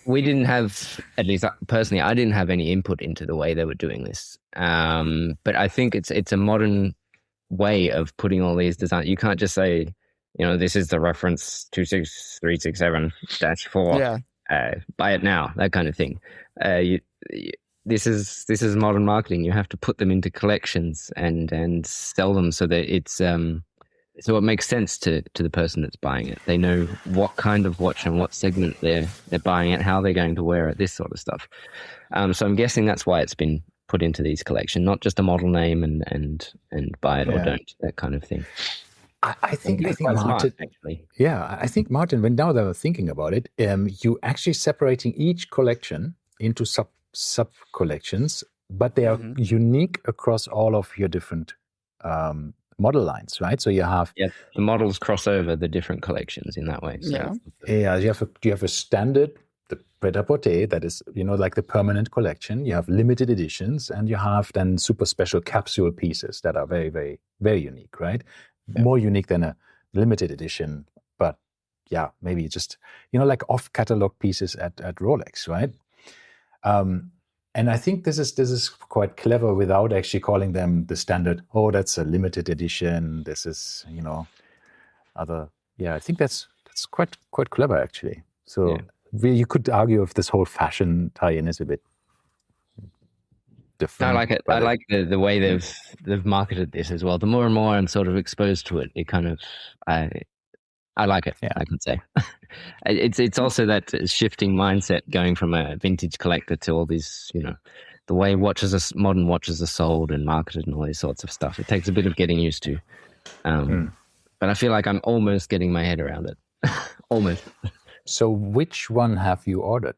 We didn't have, at least personally, I didn't have any input into the way they were doing this. But I think it's a modern way of putting all these designs. You can't just say, this is the reference 26367-4. Yeah. Buy it now, that kind of thing. This is modern marketing. You have to put them into collections and sell them so that it's so it makes sense to the person that's buying it. They know what kind of watch and what segment they're buying it, how they're going to wear it, this sort of stuff. So I'm guessing that's why it's been put into these collections, not just a model name and buy it or don't, that kind of thing. I think Martin, actually. Yeah, I think Martin, when now that I'm thinking about it, you actually separating each collection into sub collections, but they are unique across all of your different model lines, right? So you have the models cross over the different collections in that way. So. You have a standard, the pret-a-porter, that is like the permanent collection. You have limited editions, and you have then super special capsule pieces that are very, very, very unique, right? More unique than a limited edition, but maybe just like off catalog pieces at Rolex, right? And I think this is quite clever without actually calling them the standard. Oh, that's a limited edition. This is other. Yeah, I think that's quite clever actually. So you could argue if this whole fashion tie-in is a bit different. I like it. I like the way they've marketed this as well. The more and more I'm sort of exposed to it, it kind of I like it. I can say it's also that shifting mindset going from a vintage collector to all these, the way modern watches are sold and marketed and all these sorts of stuff. It takes a bit of getting used to, but I feel like I'm almost getting my head around it. Almost. So, which one have you ordered?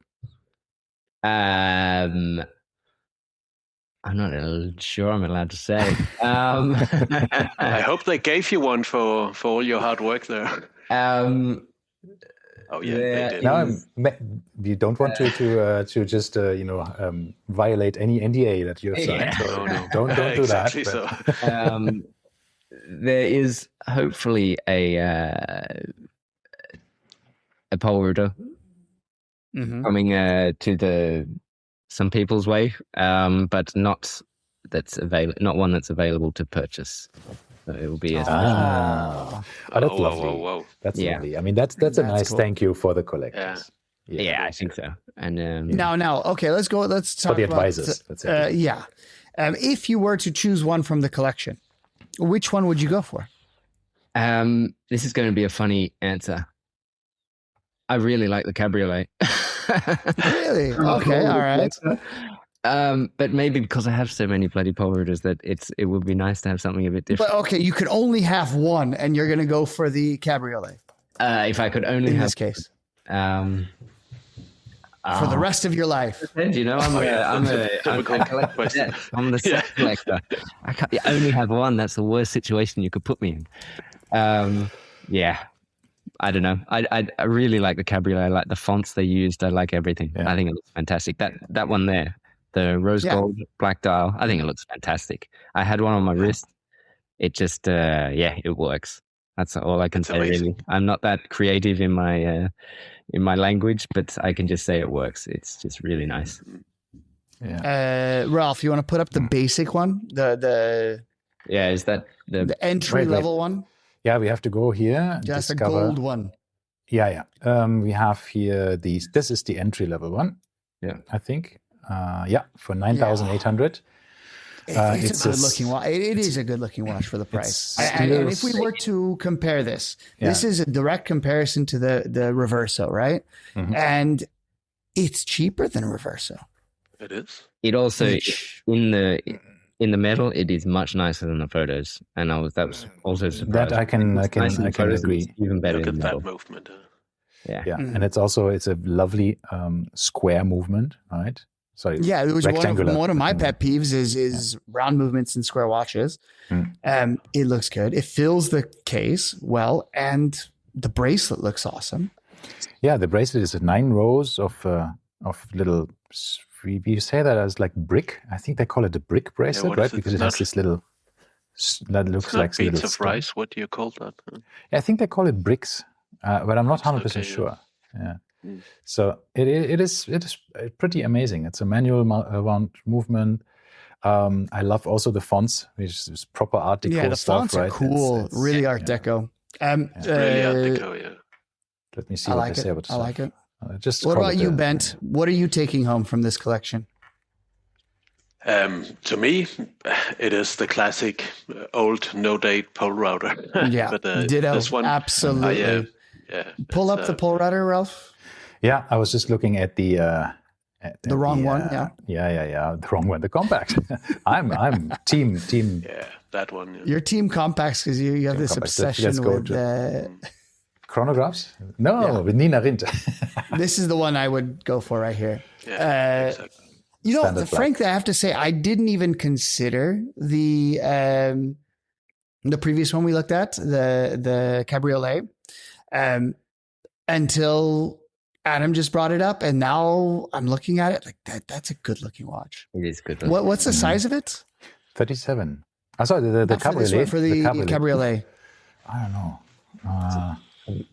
I'm not sure I'm allowed to say. I hope they gave you one for all your hard work there. They did. Now, you don't want to just violate any NDA that you have signed. So don't do exactly that. So. There is hopefully a Polerouter coming to some people's way, but not one that's available to purchase. So it will be a that's lovely. Whoa. That's lovely. I mean, that's a nice cool. Thank you for the collectors. Yeah, I think so. And now, okay, let's go. Let's talk for the about advisors. If you were to choose one from the collection, which one would you go for? This is going to be a funny answer. I really like the Cabriolet. Really? Okay, all right. But maybe because I have so many bloody Polerouters that it would be nice to have something a bit different. But okay, you could only have one, and you're going to go for the Cabriolet. If I could only in have this case, for the rest of your life. I'm a collector. I'm the set collector. I only have one. That's the worst situation you could put me in. I don't know. I really like the Cabriolet. I like the fonts they used. I like everything. I think it looks fantastic. That one there, the rose gold black dial. I think it looks fantastic. I had one on my wrist. It just, it works. That's all I can say, really. I'm not that creative in my language, but I can just say it works. It's just really nice. Yeah. Ralph, you want to put up the basic one? Is that the entry level one? Yeah, we have to go here. Just a gold one. Yeah. We have here these. This is the entry level one. Yeah, I think. For 9,800. It's a good looking watch. It is a good looking watch for the price. And if we were to compare this is a direct comparison to the Reverso, right? Mm-hmm. And it's cheaper than Reverso. It is. It also in the metal, it is much nicer than the photos, and that was also surprised. That I can agree. Even better. Look in at metal. that movement. Yeah, and it's a lovely square movement, right? Sorry. Yeah, it was one of my pet peeves is round movements in square watches. It looks good. It fills the case well, and the bracelet looks awesome. Yeah, the bracelet is 9 rows of little. We say that as like brick. I think they call it a brick bracelet, right? Because it has this little. That looks like beads of rice. What do you call that? I think they call it bricks, but I'm not 100% sure. Yeah. So it is pretty amazing. It's a manual round movement. I love also the fonts, which is proper Art Deco stuff. Yeah, the fonts are cool. It's really Art Deco. Really Art Deco, yeah. Let me see what they say about it. I like it. What about you, Bent? What are you taking home from this collection? To me, it is the classic old no-date Polerouter. Yeah, but, ditto. This one, absolutely. Pull up the Polerouter, Ralph. Yeah, I was just looking at the wrong one. Yeah, the wrong one. The compact. I'm team. Yeah, that one. Yeah. Your team compacts because you have this obsession with chronographs. No, with Nina Rindt. This is the one I would go for right here. Yeah, exactly. Frankly, I have to say I didn't even consider the previous one we looked at, the Cabriolet, until Adam just brought it up, and now I'm looking at it like that. That's a good looking watch. It is good. What's the size of it? 37. I saw the Cabriolet. For the Cabriolet. I don't know.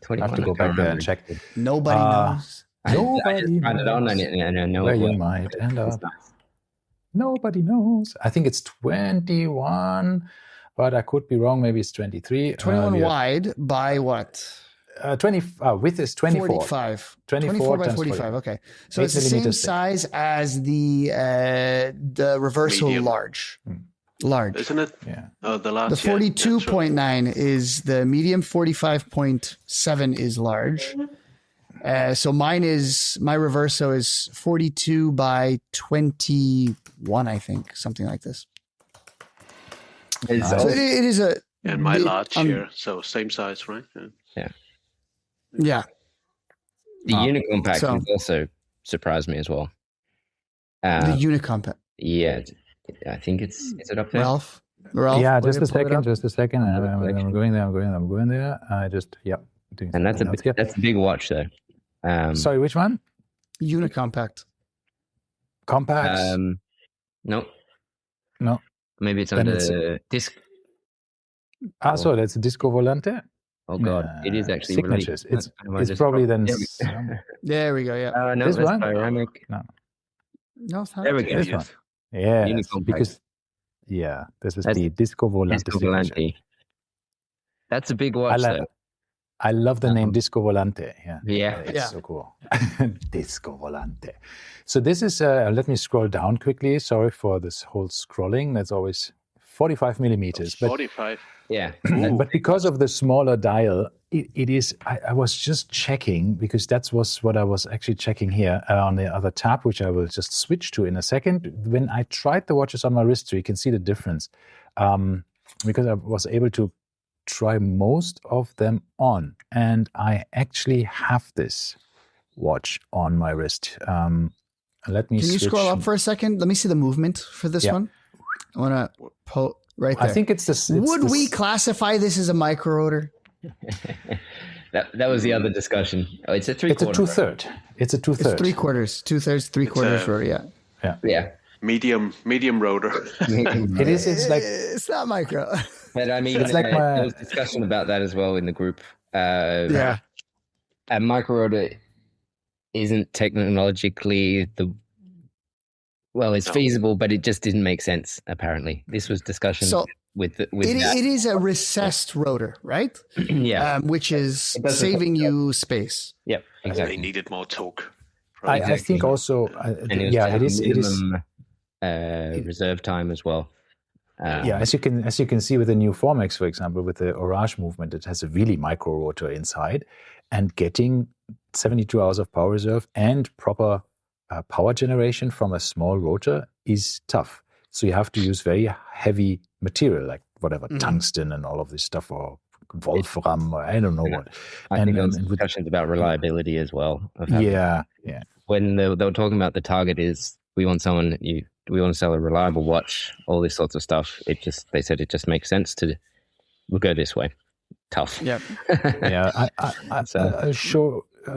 21, I have to go back there and check. Nobody knows. Nobody knows. It on and I know where you might end up. Nobody knows. I think it's 21, but I could be wrong. Maybe it's 23. 21 wide by what? 20 width is 24. 45. 24 by 45. Okay, so it's the same size as the Reversal Medium. Large, isn't it? Yeah. The last. The 42.9 is the medium. 45.7 is large. So my Reverso is 42 by 21, I think, something like this. So it is a. And my large here, so same size, right? Yeah. The Unicompact has also surprised me as well. The Unicompact. Yeah, I think is it up there? Ralph. Yeah, just a second. I'm going there. And that's a big watch though. Sorry, which one? Unicompact. Compact? No. Maybe it's on the disc. So that's Disco Volante. Oh God, it is actually signatures. Really, it's probably then. There we go. Yeah. No, this that's one. Ceramic. No, it's not. There we go. This one. Yeah, because this is the Disco Volante. Disco Volante. That's a big watch. I love the name Disco Volante. Yeah. It's so cool. Disco Volante. So this is, let me scroll down quickly. Sorry for this whole scrolling. That's always 45 millimeters. 45. Yeah. But because of the smaller dial, it is, I was just checking, because that was what I was actually checking here on the other tab, which I will just switch to in a second. When I tried the watches on my wrist, so you can see the difference. Because I was able to try most of them on, and I actually have this watch on my wrist. Let me. Can you scroll up for a second? Let me see the movement for this one. I want to right there. I think it's this. Would we classify this as a micro-rotor? that was the other discussion. Oh, it's a 3/4. It's a 2/3. It's a 2/3. It's 3/4. 2/3, 3/4 rotor. Yeah. Yeah. medium rotor. It is. It's not micro. But I mean, it's like there was discussion about that as well in the group. Yeah. A micro rotor isn't technologically it's feasible, but it just didn't make sense. Apparently, this was discussion with that. It is a recessed rotor, right? Yeah, which is saving you space. Yep, exactly. They needed more torque. I think also, it is reserve time as well. As you can see with the new Formex, for example, with the Orage movement, it has a really micro rotor inside, and getting 72 hours of power reserve and proper power generation from a small rotor is tough. So you have to use very heavy material, like whatever, tungsten and all of this stuff, or wolfram, or I don't know what. I think there was discussions about reliability as well. When they were talking about the target is, we want we want to sell a reliable watch, all these sorts of stuff. They said it just makes sense we'll go this way. Tough. Yeah. I'll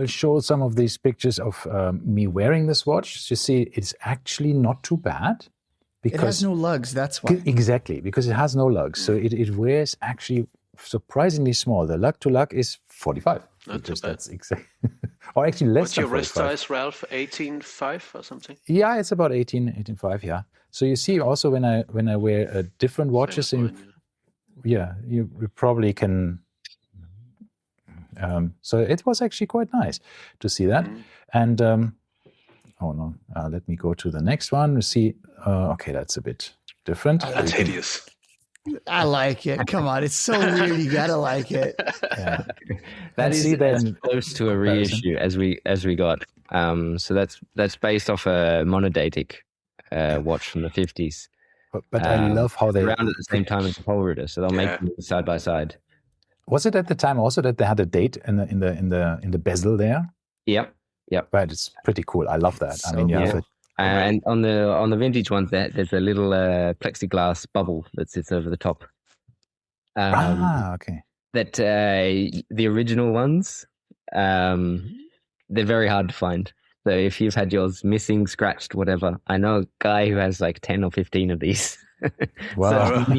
show some of these pictures of me wearing this watch. You see, it's actually not too bad. Because it has no lugs, that's why. Exactly, because it has no lugs. So it wears actually surprisingly small. The lug to lug is 45. Not too bad. That's exactly, or actually less. What's your wrist size, Ralph? 18.5 or something? Yeah, it's about 18.5. Yeah. So you see, also when I wear different watches, you probably can. So it was actually quite nice to see that. And let me go to the next one. You see, okay, that's a bit different. That's hideous. I like it. Come on, it's so weird. You gotta like it. Yeah. That is as close to a reissue as we got. So that's based off a monodatic watch from the 50s. But I love how they around at the same time as the Polerouter, so they'll make them side by side. Was it at the time also that they had a date in the bezel there? Yep. Right, it's pretty cool. I love that. So have it. And on the vintage ones, there's a little plexiglass bubble that sits over the top. Okay. That the original ones, they're very hard to find. So if you've had yours missing, scratched, whatever, I know a guy who has like 10 or 15 of these. Wow. So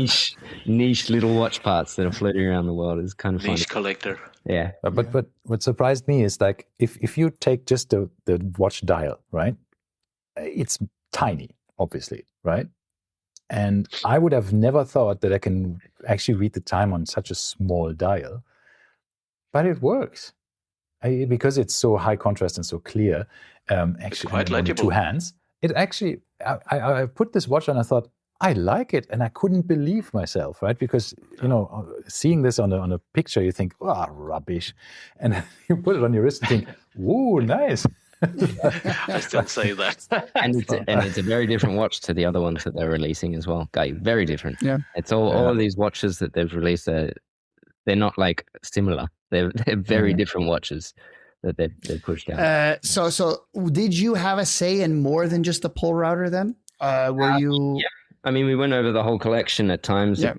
niche little watch parts that are floating around the world is kind of fun. Niche collector. Yeah. But what surprised me is, like, if you take just the watch dial, right? It's tiny, obviously, right? And I would have never thought that I can actually read the time on such a small dial. But it works. Because it's so high contrast and so clear, actually quite legible. 2 hands, it actually, I put this watch on, I thought, I like it, and I couldn't believe myself, right? Because, seeing this on a picture, you think, rubbish. And you put it on your wrist and think, ooh, nice. I still say that. And it's a very different watch to the other ones that they're releasing as well. Very different. Yeah. It's all of these watches that they've released, they're not like similar. They're very different watches that they've pushed out. So did you have a say in more than just the Polerouter then? Were you... Yeah. I mean, we went over the whole collection at times. Yeah.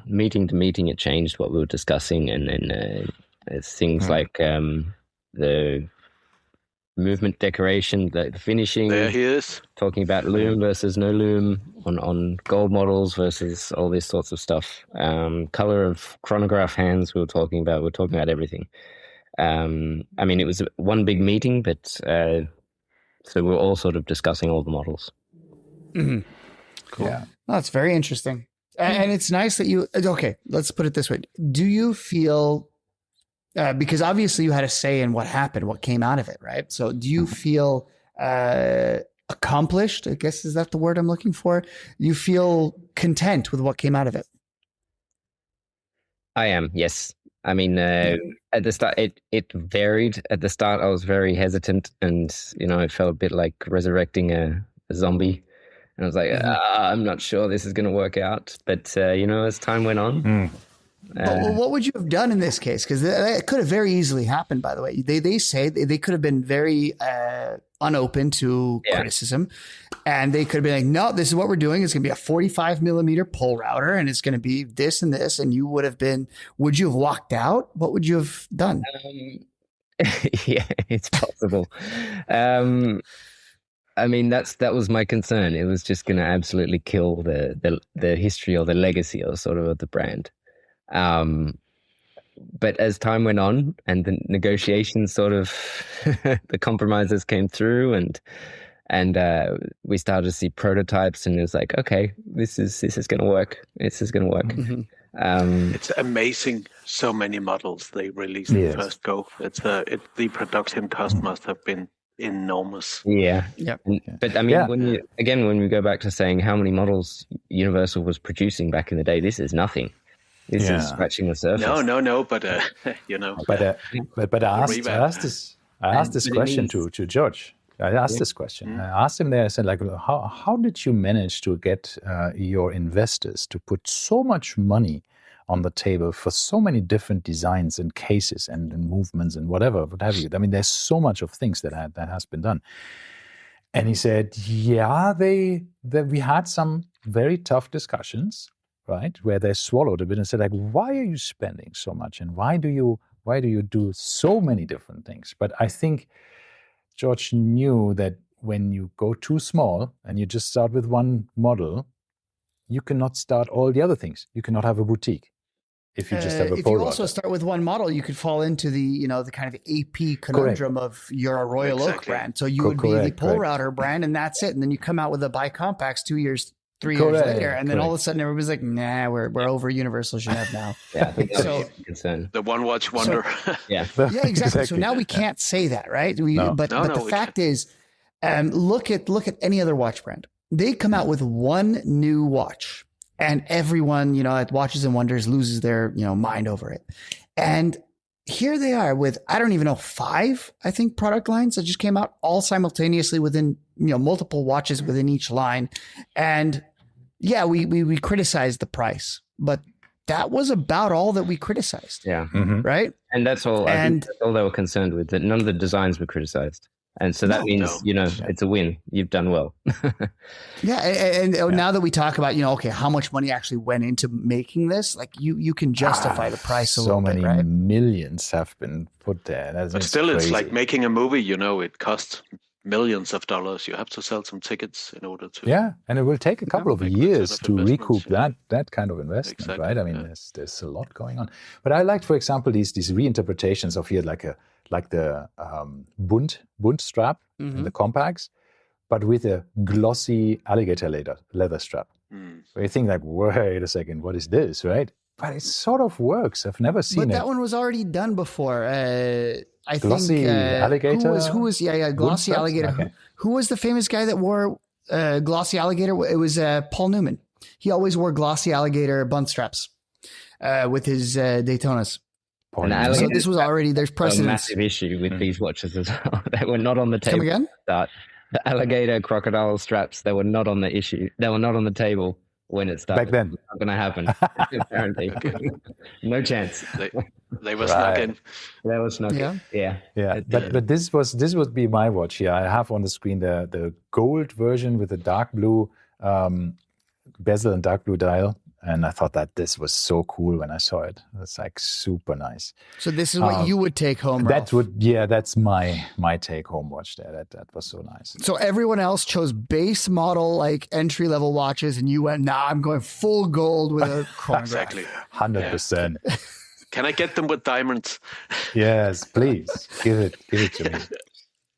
Meeting to meeting, it changed what we were discussing. And then things like the movement decoration, the finishing. There he is. Talking about Lume versus no Lume on gold models versus all these sorts of stuff. Color of chronograph hands we were talking about. We're talking about everything. It was one big meeting, but so we're all sort of discussing all the models. Mm-hmm. Cool. Yeah. That's very interesting. And it's nice that okay, let's put it this way. Do you feel, because obviously you had a say in what happened, what came out of it, right? So do you feel accomplished? I guess, is that the word I'm looking for? You feel content with what came out of it? I am, yes. At the start, it varied. At the start, I was very hesitant, and it felt a bit like resurrecting a zombie. And I was like, I'm not sure this is going to work out. But, as time went on. But what would you have done in this case? Because that could have very easily happened, by the way. They say they could have been very unopen to criticism. And they could have been like, no, this is what we're doing. It's going to be a 45 millimeter Polerouter, and it's going to be this and this. And would you have walked out? What would you have done? Yeah, it's possible. I mean, that was my concern. It was just going to absolutely kill the history or the legacy or sort of the brand. But as time went on and the negotiations sort of the compromises came through, and we started to see prototypes, and it was like, okay, this is going to work. This is going to work. Mm-hmm. It's amazing. So many models they released in first go. The production cost must have been enormous. Yeah. But I mean, when we go back to saying how many models Universal was producing back in the day, this is nothing. This is scratching the surface. No, but you know. But I asked this question to George. I asked this question. I asked him there. I said, like, how did you manage to get your investors to put so much money on the table for so many different designs and cases and movements and whatever, what have you? I mean, there's so much of things that has been done. And he said, we had some very tough discussions, right, where they swallowed a bit and said, like, why are you spending so much, and why do you do so many different things? But I think George knew that when you go too small and you just start with one model, you cannot start all the other things. You cannot have a boutique if you just have a Polerouter. If you also start with one model, you could fall into the kind of AP conundrum of you're a Royal Oak brand. So you would be the Polerouter brand, and that's it. And then you come out with the bicompacts 3 years later, and then all of a sudden everybody's like, nah, we're over Universal Geneve now. Yeah, I think so the one watch wonder. Yeah, exactly. So now we can't say that, right? But the fact is, look at any other watch brand. They come out with one new watch, and everyone, at Watches and Wonders loses their, mind over it. And here they are with, I don't even know, 5, I think, product lines that just came out all simultaneously within, multiple watches within each line. And yeah, we criticized the price, but that was about all that we criticized. Yeah. Mm-hmm. Right. And that's all. I think that's all they were concerned with, that none of the designs were criticized. And so that means, it's a win. You've done well. And now that we talk about, okay, how much money actually went into making this, like you can justify the price a little bit, right? So many millions have been put there. But still, it's like making a movie, it costs millions of dollars. You have to sell some tickets in order to. Yeah, and it will take a couple of years to recoup that kind of investment, right? I mean, there's a lot going on. But I liked, for example, these reinterpretations of here, like the Bund strap in the compacts, but with a glossy alligator leather strap. Where you think like, wait a second, what is this, right? But it sort of works. I've never seen it. But that one was already done before. I glossy think alligator. Who was glossy alligator. Okay. Who was the famous guy that wore glossy alligator? It was Paul Newman. He always wore glossy alligator bund straps with his Daytonas. So this was already, there's precedence. A massive issue with these watches as well. They were not on the table. Come again? The alligator crocodile straps, they were not on the issue. They were not on the table when it started. Back then. It's not going to happen, apparently. No chance. They were snuck in. They were snuck in. Yeah. But this would be my watch here. I have on the screen the gold version with the dark blue bezel and dark blue dial. And I thought that this was so cool when I saw it. It's like super nice. So this is what you would take home, Ralph? That's my take home watch there. That was so nice. So everyone else chose base model, like entry level watches, and you went, I'm going full gold with a chronograph. Exactly. 100%. Can I get them with diamonds? Yes, please. Give it to me.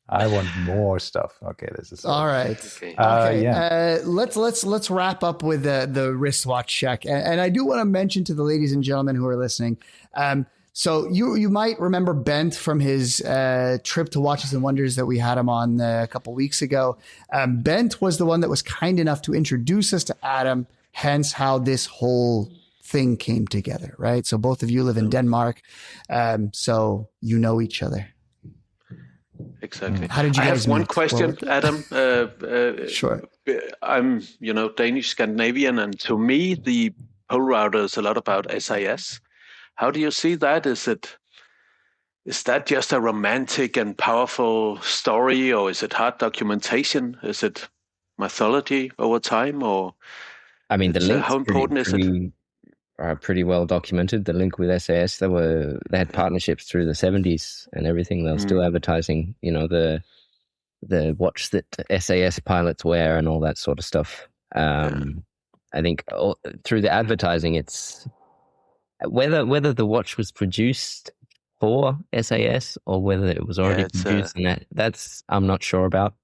I want more stuff. Okay, this is all right. Okay. Let's wrap up with the wristwatch check, and I do want to mention to the ladies and gentlemen who are listening. So you might remember Bent from his trip to Watches and Wonders that we had him on a couple weeks ago. Bent was the one that was kind enough to introduce us to Adam. Hence, how this whole thing came together. Right. So both of you live in Denmark, so you know each other. Exactly. How did you guys I have one question, Adam. Sure. I'm, Danish Scandinavian, and to me, the Polerouter is a lot about SIS. How do you see that? Is that just a romantic and powerful story, or is it hard documentation? Is it mythology over time, or? I mean, the link. How important is it? Pretty well documented. The link with SAS, they had partnerships through the 70s and everything. They were still advertising, the the watch that SAS pilots wear and all that sort of stuff. I think through the advertising, it's whether the watch was produced for SAS or whether it was already produced, and that's I'm not sure about.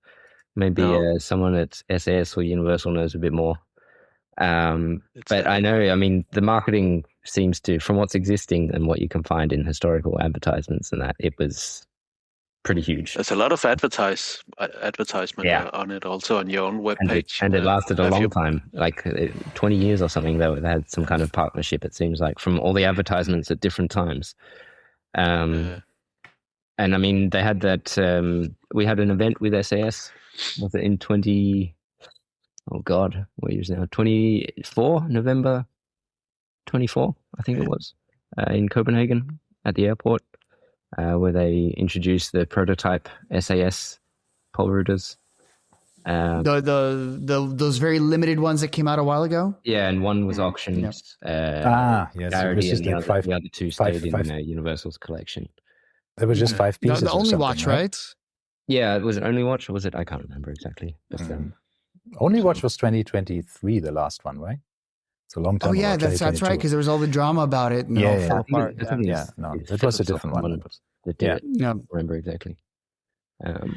Maybe someone at SAS or Universal knows a bit more. But I know, I mean, the marketing seems to, from what's existing and what you can find in historical advertisements and that, it was pretty huge. There's a lot of advertisement on it, also on your own webpage. And it lasted a long time, like 20 years or something, though. They had some kind of partnership, it seems like, from all the advertisements at different times. And I mean, they had that, we had an event with SAS, was it in 24, November 24, I think it was, in Copenhagen at the airport, where they introduced the prototype SAS Polerouters. Those very limited ones that came out a while ago? Yeah, and one was auctioned. Yes. Garrity, and the other two stayed in Universal's collection. There was just 5 pieces. The only watch, right? Yeah, was it only watch or was it? I can't remember exactly. But, only watch was 2023, the last one, right? It's a long time. Oh yeah, that's right, because there was all the drama about it. And it all fell apart. No, it was a different one. That did it. I don't remember exactly. But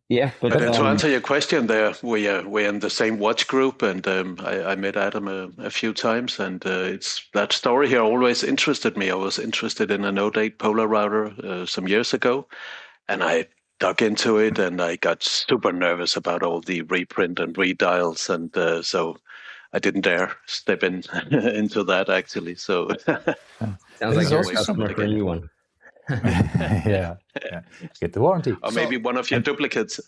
to answer your question, there we're in the same watch group, and I met Adam a few times, and it's that story here always interested me. I was interested in a no-date Polerouter some years ago, and I dug into it, and I got super nervous about all the reprint and redials, and so I didn't dare step into that actually. So sounds like a customer for a new one. yeah. Get the warranty, or maybe one of your duplicates.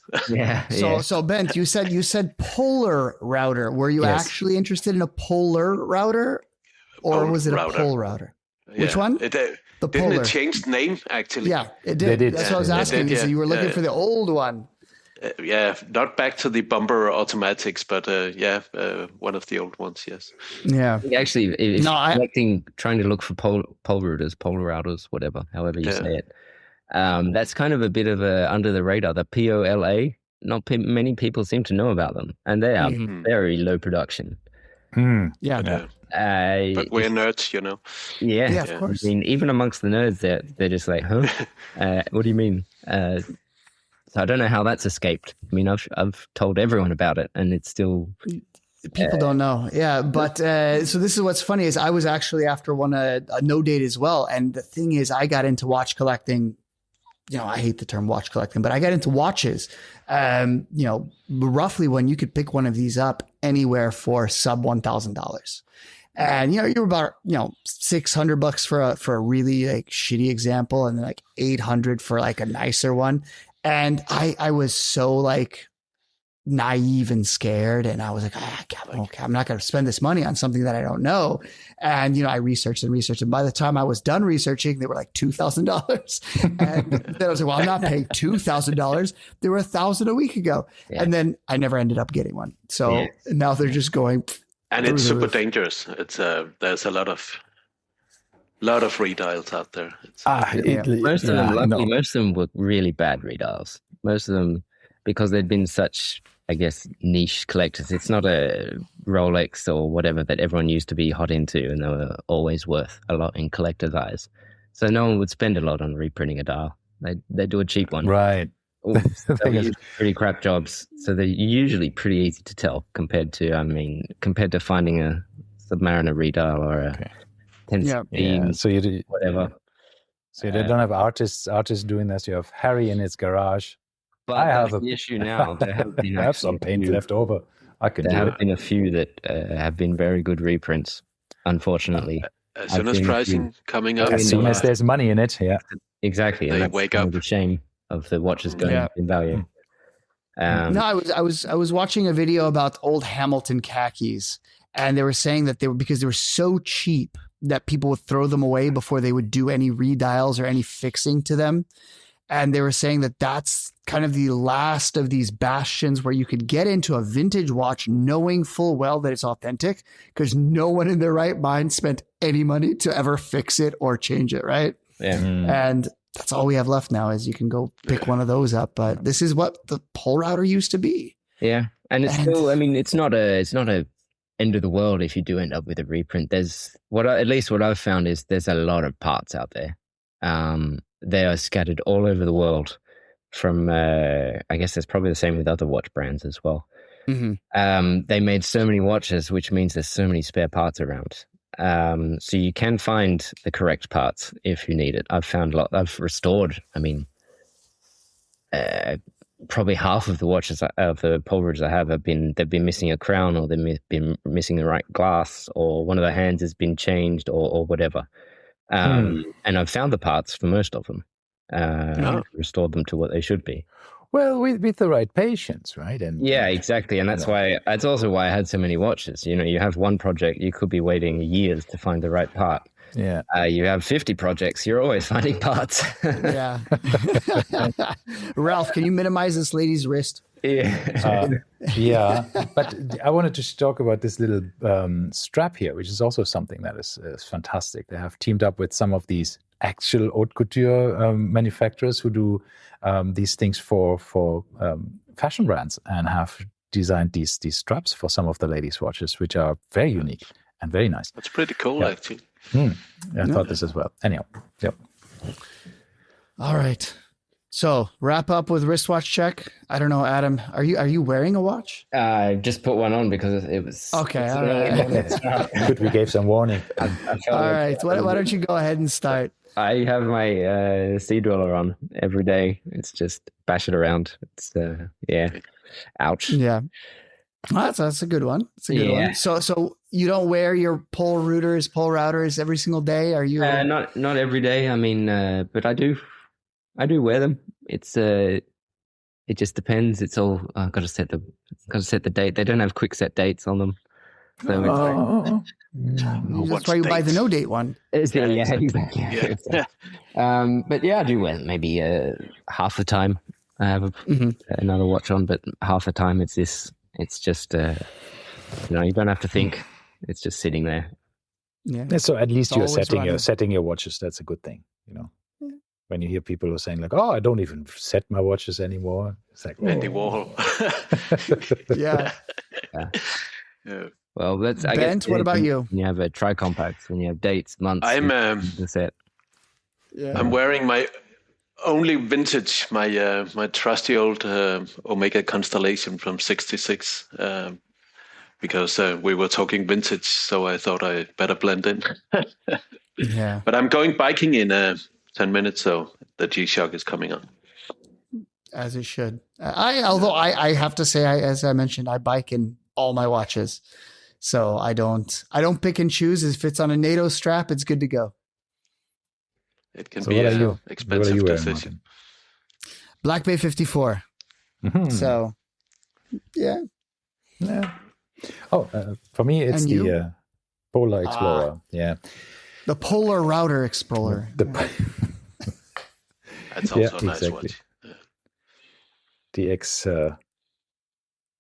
So Bent, you said Polerouter. Were you actually interested in a Polerouter, or was it a Polerouter? Which one? Didn't it change name actually? Yeah, it did. That's what I was asking. So you were looking for the old one. Not back to the bumper automatics, but one of the old ones. Yes. Yeah. Actually, trying to look for Polerouters, whatever, however you say it. That's kind of a bit of a under the radar. The POLA. Not many people seem to know about them, and they are very low production. But we're nerds, you know. Yeah, of course. I mean, even amongst the nerds, they're just like, huh? What do you mean? So I don't know how that's escaped. I mean, I've told everyone about it, and it's still people don't know. Yeah, but so this is what's funny is I was actually after a no date as well, and the thing is, I got into watch collecting. You know, I hate the term watch collecting, but I got into watches, roughly when you could pick one of these up anywhere for sub $1,000. And, you're about, $600 for a really like shitty example, and then like $800 for like a nicer one. And I was so like naive and scared. And I was like, I'm not going to spend this money on something that I don't know. And, I researched. And by the time I was done researching, they were like $2,000. And then I was like, well, I'm not paying $2,000. They were $1,000 a week ago. Yeah. And then I never ended up getting one. So now they're just going. And it's super dangerous. It's there's a lot of redials out there. Most of them were really bad redials. Most of them, because they'd been such, I guess, niche collectors. It's not a Rolex or whatever that everyone used to be hot into, and they were always worth a lot in collectors' eyes. So no one would spend a lot on reprinting a dial. They do a cheap one, right? They use pretty crap jobs, so they're usually pretty easy to tell compared to finding a Submariner redial or a 1016, whatever. So you don't have artists doing this. You have Harry in his garage. But I have the issue now. There have been I have some paint left over. There have been a few that have been very good reprints, unfortunately. As soon as pricing coming up. As soon as there's money in it, exactly. They and wake up. The shame of the watches going up in value. No, I was watching a video about old Hamilton khakis, and they were saying that because they were so cheap that people would throw them away before they would do any redials or any fixing to them. And they were saying that that's kind of the last of these bastions where you could get into a vintage watch knowing full well that it's authentic, because no one in their right mind spent any money to ever fix it or change it, right? Yeah. And that's all we have left now is you can go pick one of those up. But this is what the Polerouter used to be. Yeah. And it's still, I mean, it's not a end of the world if you do end up with a reprint. There's at least what I've found is there's a lot of parts out there. They are scattered all over the world from, I guess it's probably the same with other watch brands as well. Mm-hmm. They made so many watches, which means there's so many spare parts around. So you can find the correct parts if you need it. I've found I've restored, I mean, probably half of the watches of the Polerouters I have they've been missing a crown, or they've been missing the right glass, or one of the hands has been changed, or whatever. And I've found the parts for most of them, restored them to what they should be. Well, with the right patience, right? And yeah, exactly. And that's that's also why I had so many watches. You know, you have one project, you could be waiting years to find the right part. Yeah. You have 50 projects, you're always finding parts. Yeah. Ralph, can you minimize this lady's wrist? Yeah. Yeah. But I wanted to talk about this little strap here, which is also something that is fantastic. They have teamed up with some of these actual haute couture manufacturers who do these things for fashion brands, and have designed these straps for some of the ladies' watches, which are very unique and very nice. That's pretty cool, actually. I thought this as well. Anyhow, yep. All right. So wrap up with wristwatch check. I don't know, Adam. Are you wearing a watch? I just put one on because it was okay. All right. Good. We gave some warning. All right. Why don't you go ahead and start? I have my Sea Dweller on every day. It's just bash it around. It's ouch. Yeah. That's a good one. It's a good one. So you don't wear your Polerouters every single day? Are you? Not every day. I mean, but I do wear them. It's it just depends. It's all got to set the date. They don't have quick set dates on them. So that's why you buy the no date one. Yeah, exactly. Yeah. But yeah, I do wear them maybe half the time. I have another watch on, but half the time it's this. It's just you don't have to think. It's just sitting there. Yeah. So at least you're setting your watches. That's a good thing, you know. Yeah. When you hear people who are saying like, "Oh, I don't even set my watches anymore," it's like Andy Warhol. Yeah. Well, that's Bent, what about you? When you have a tri-compact, when you have dates, months, the set. Yeah. I'm wearing my only vintage, my trusty old Omega Constellation from '66, because we were talking vintage, so I thought I better blend in. Yeah. But I'm going biking in 10 minutes, so the G-Shock is coming on. As it should. Although I have to say, as I mentioned, I bike in all my watches. So I don't pick and choose. If it's on a NATO strap, it's good to go. It can be an expensive decision. Black Bay 54. Mm-hmm. So, yeah. Oh, for me, it's the Polar Explorer. Yeah. The Polerouter Explorer. That's also a nice watch. Yeah. The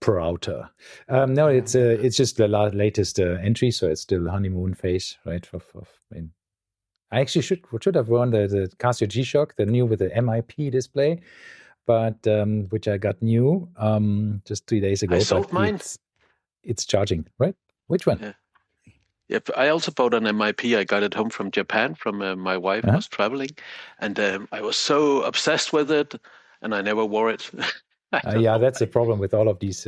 Polerouter. No, it's just the latest entry, so it's still honeymoon phase, right? I actually should have worn the Casio G-Shock, the new with the MIP display, but which I got new just 3 days ago. I sold mine. It's charging, right? Which one? Yeah. Yep, I also bought an MIP. I got it home from Japan from my wife was traveling, and I was so obsessed with it, and I never wore it. That's the problem with all of these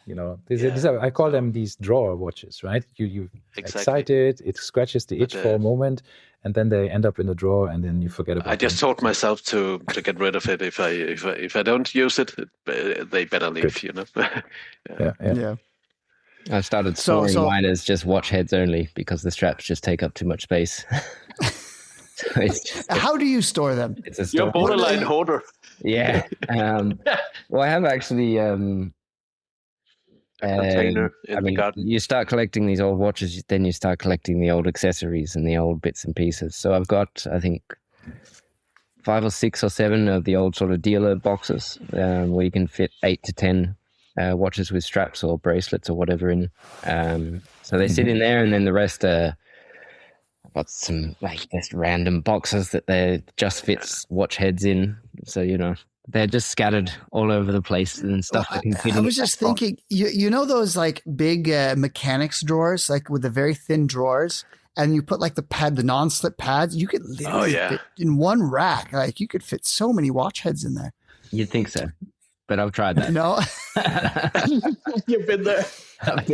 I call them these drawer watches, right? You excite it scratches the itch for a moment, and then they end up in a drawer, and then you forget about it. I just told myself to get rid of it. If I don't use it, they better leave. Good. Yeah. I started storing mine as just watch heads only because the straps just take up too much space. How do you store them? You're a borderline hoarder. Yeah. Well, I have actually. You start collecting these old watches, then you start collecting the old accessories and the old bits and pieces. So I've got, I think, 5 or 6 or 7 of the old sort of dealer boxes where you can fit 8 to 10 watches with straps or bracelets or whatever in. So they sit in there, and then the rest are got some like just random boxes that they just fits watch heads in. So, you know, they're just scattered all over the place and stuff. Well, I was just thinking, you know those like big mechanics drawers, like with the very thin drawers, and you put like the non-slip pads. You could literally fit in one rack. Like you could fit so many watch heads in there. You'd think so, but I've tried that. No, You've been there. I've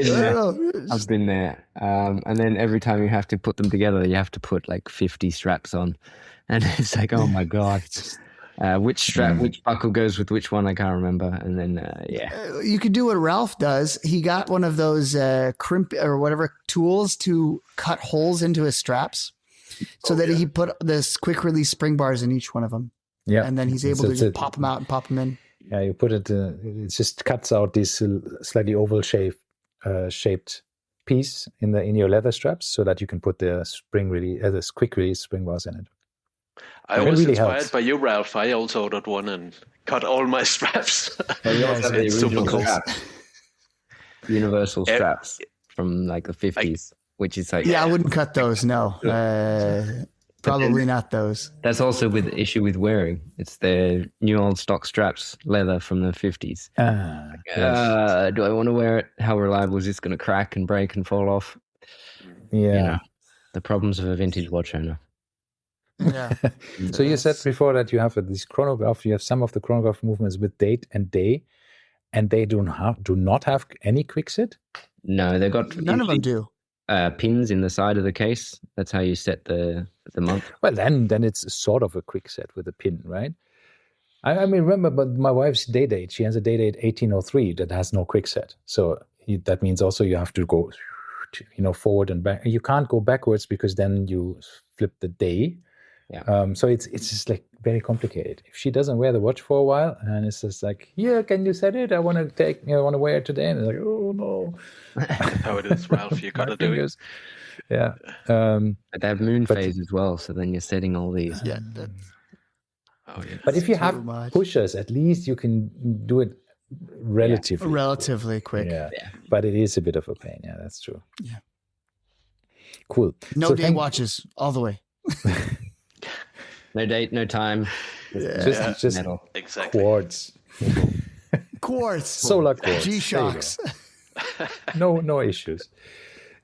been there. And then every time you have to put them together, you have to put like 50 straps on, and it's like, oh my god. Which buckle goes with which one? I can't remember. And then, you could do what Ralph does. He got one of those crimp or whatever tools to cut holes into his straps, so that he put this quick release spring bars in each one of them. Yeah, and then he's able to just pop them out and pop them in. Yeah, you put it. It just cuts out this slightly oval shaped piece in your leather straps, so that you can put the this quick release spring bars in it. I was really inspired by you, Ralph. I also ordered one and cut all my straps. It's super cool. Universal straps from like the 50s, which is like... Yeah, I wouldn't cut those, no. Probably not those. That's also with the issue with wearing. It's the new old stock straps, leather from the 50s. Do I want to wear it? How reliable is this going to crack and break and fall off? Yeah. You know, the problems of a vintage watch owner. Yeah. So you said before that you have this chronograph. You have some of the chronograph movements with date and day, and they do not have any quick set. No, they got none of them do. Pins in the side of the case. That's how you set the month. Well, then it's sort of a quick set with a pin, right? I mean, remember, but my wife's day date. She has a day date 1803 that has no quick set. So that means also you have to go, forward and back. You can't go backwards because then you flip the day. Yeah. So it's just like very complicated. If she doesn't wear the watch for a while, and it's just like, can you set it? I want to wear it today. And it's like, oh no. That's how it is, Ralph. You gotta do it. Yeah. But they have moon phase as well. So then you're setting all these. Yeah. But if you have pushers, at least you can do it relatively quick. Yeah. But it is a bit of a pain. Yeah, that's true. Yeah. Cool. No day watches all the way. No date, no time. Just metal. Exactly. Quartz. Solar quartz. G-Shocks. No issues.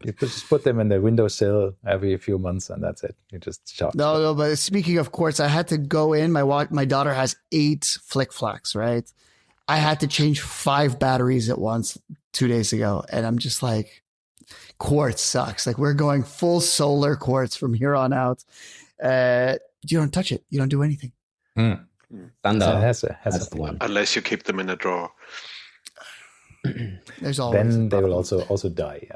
You just put them in the windowsill every few months, and that's it. You just shock. No. But speaking of quartz, I had to go in. My daughter has 8 flick flacks, right? I had to change 5 batteries at once 2 days ago, and I'm just like, quartz sucks. Like we're going full solar quartz from here on out. You don't touch it. You don't do anything. Thunder. Has a one. Unless you keep them in a drawer. There's always. Then they will also die.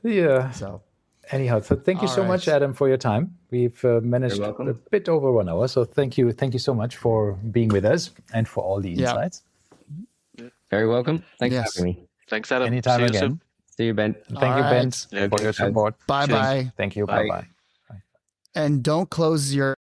Yeah. So anyhow, so thank you so much, Adam, for your time. We've managed a bit over 1 hour. So thank you so much for being with us and for all the insights. Very welcome. Thanks for having me. Thanks, Adam. Anytime again. See you, Ben. Thank you, Ben, for your support. Bye-bye. Thank you. Bye-bye. And don't close your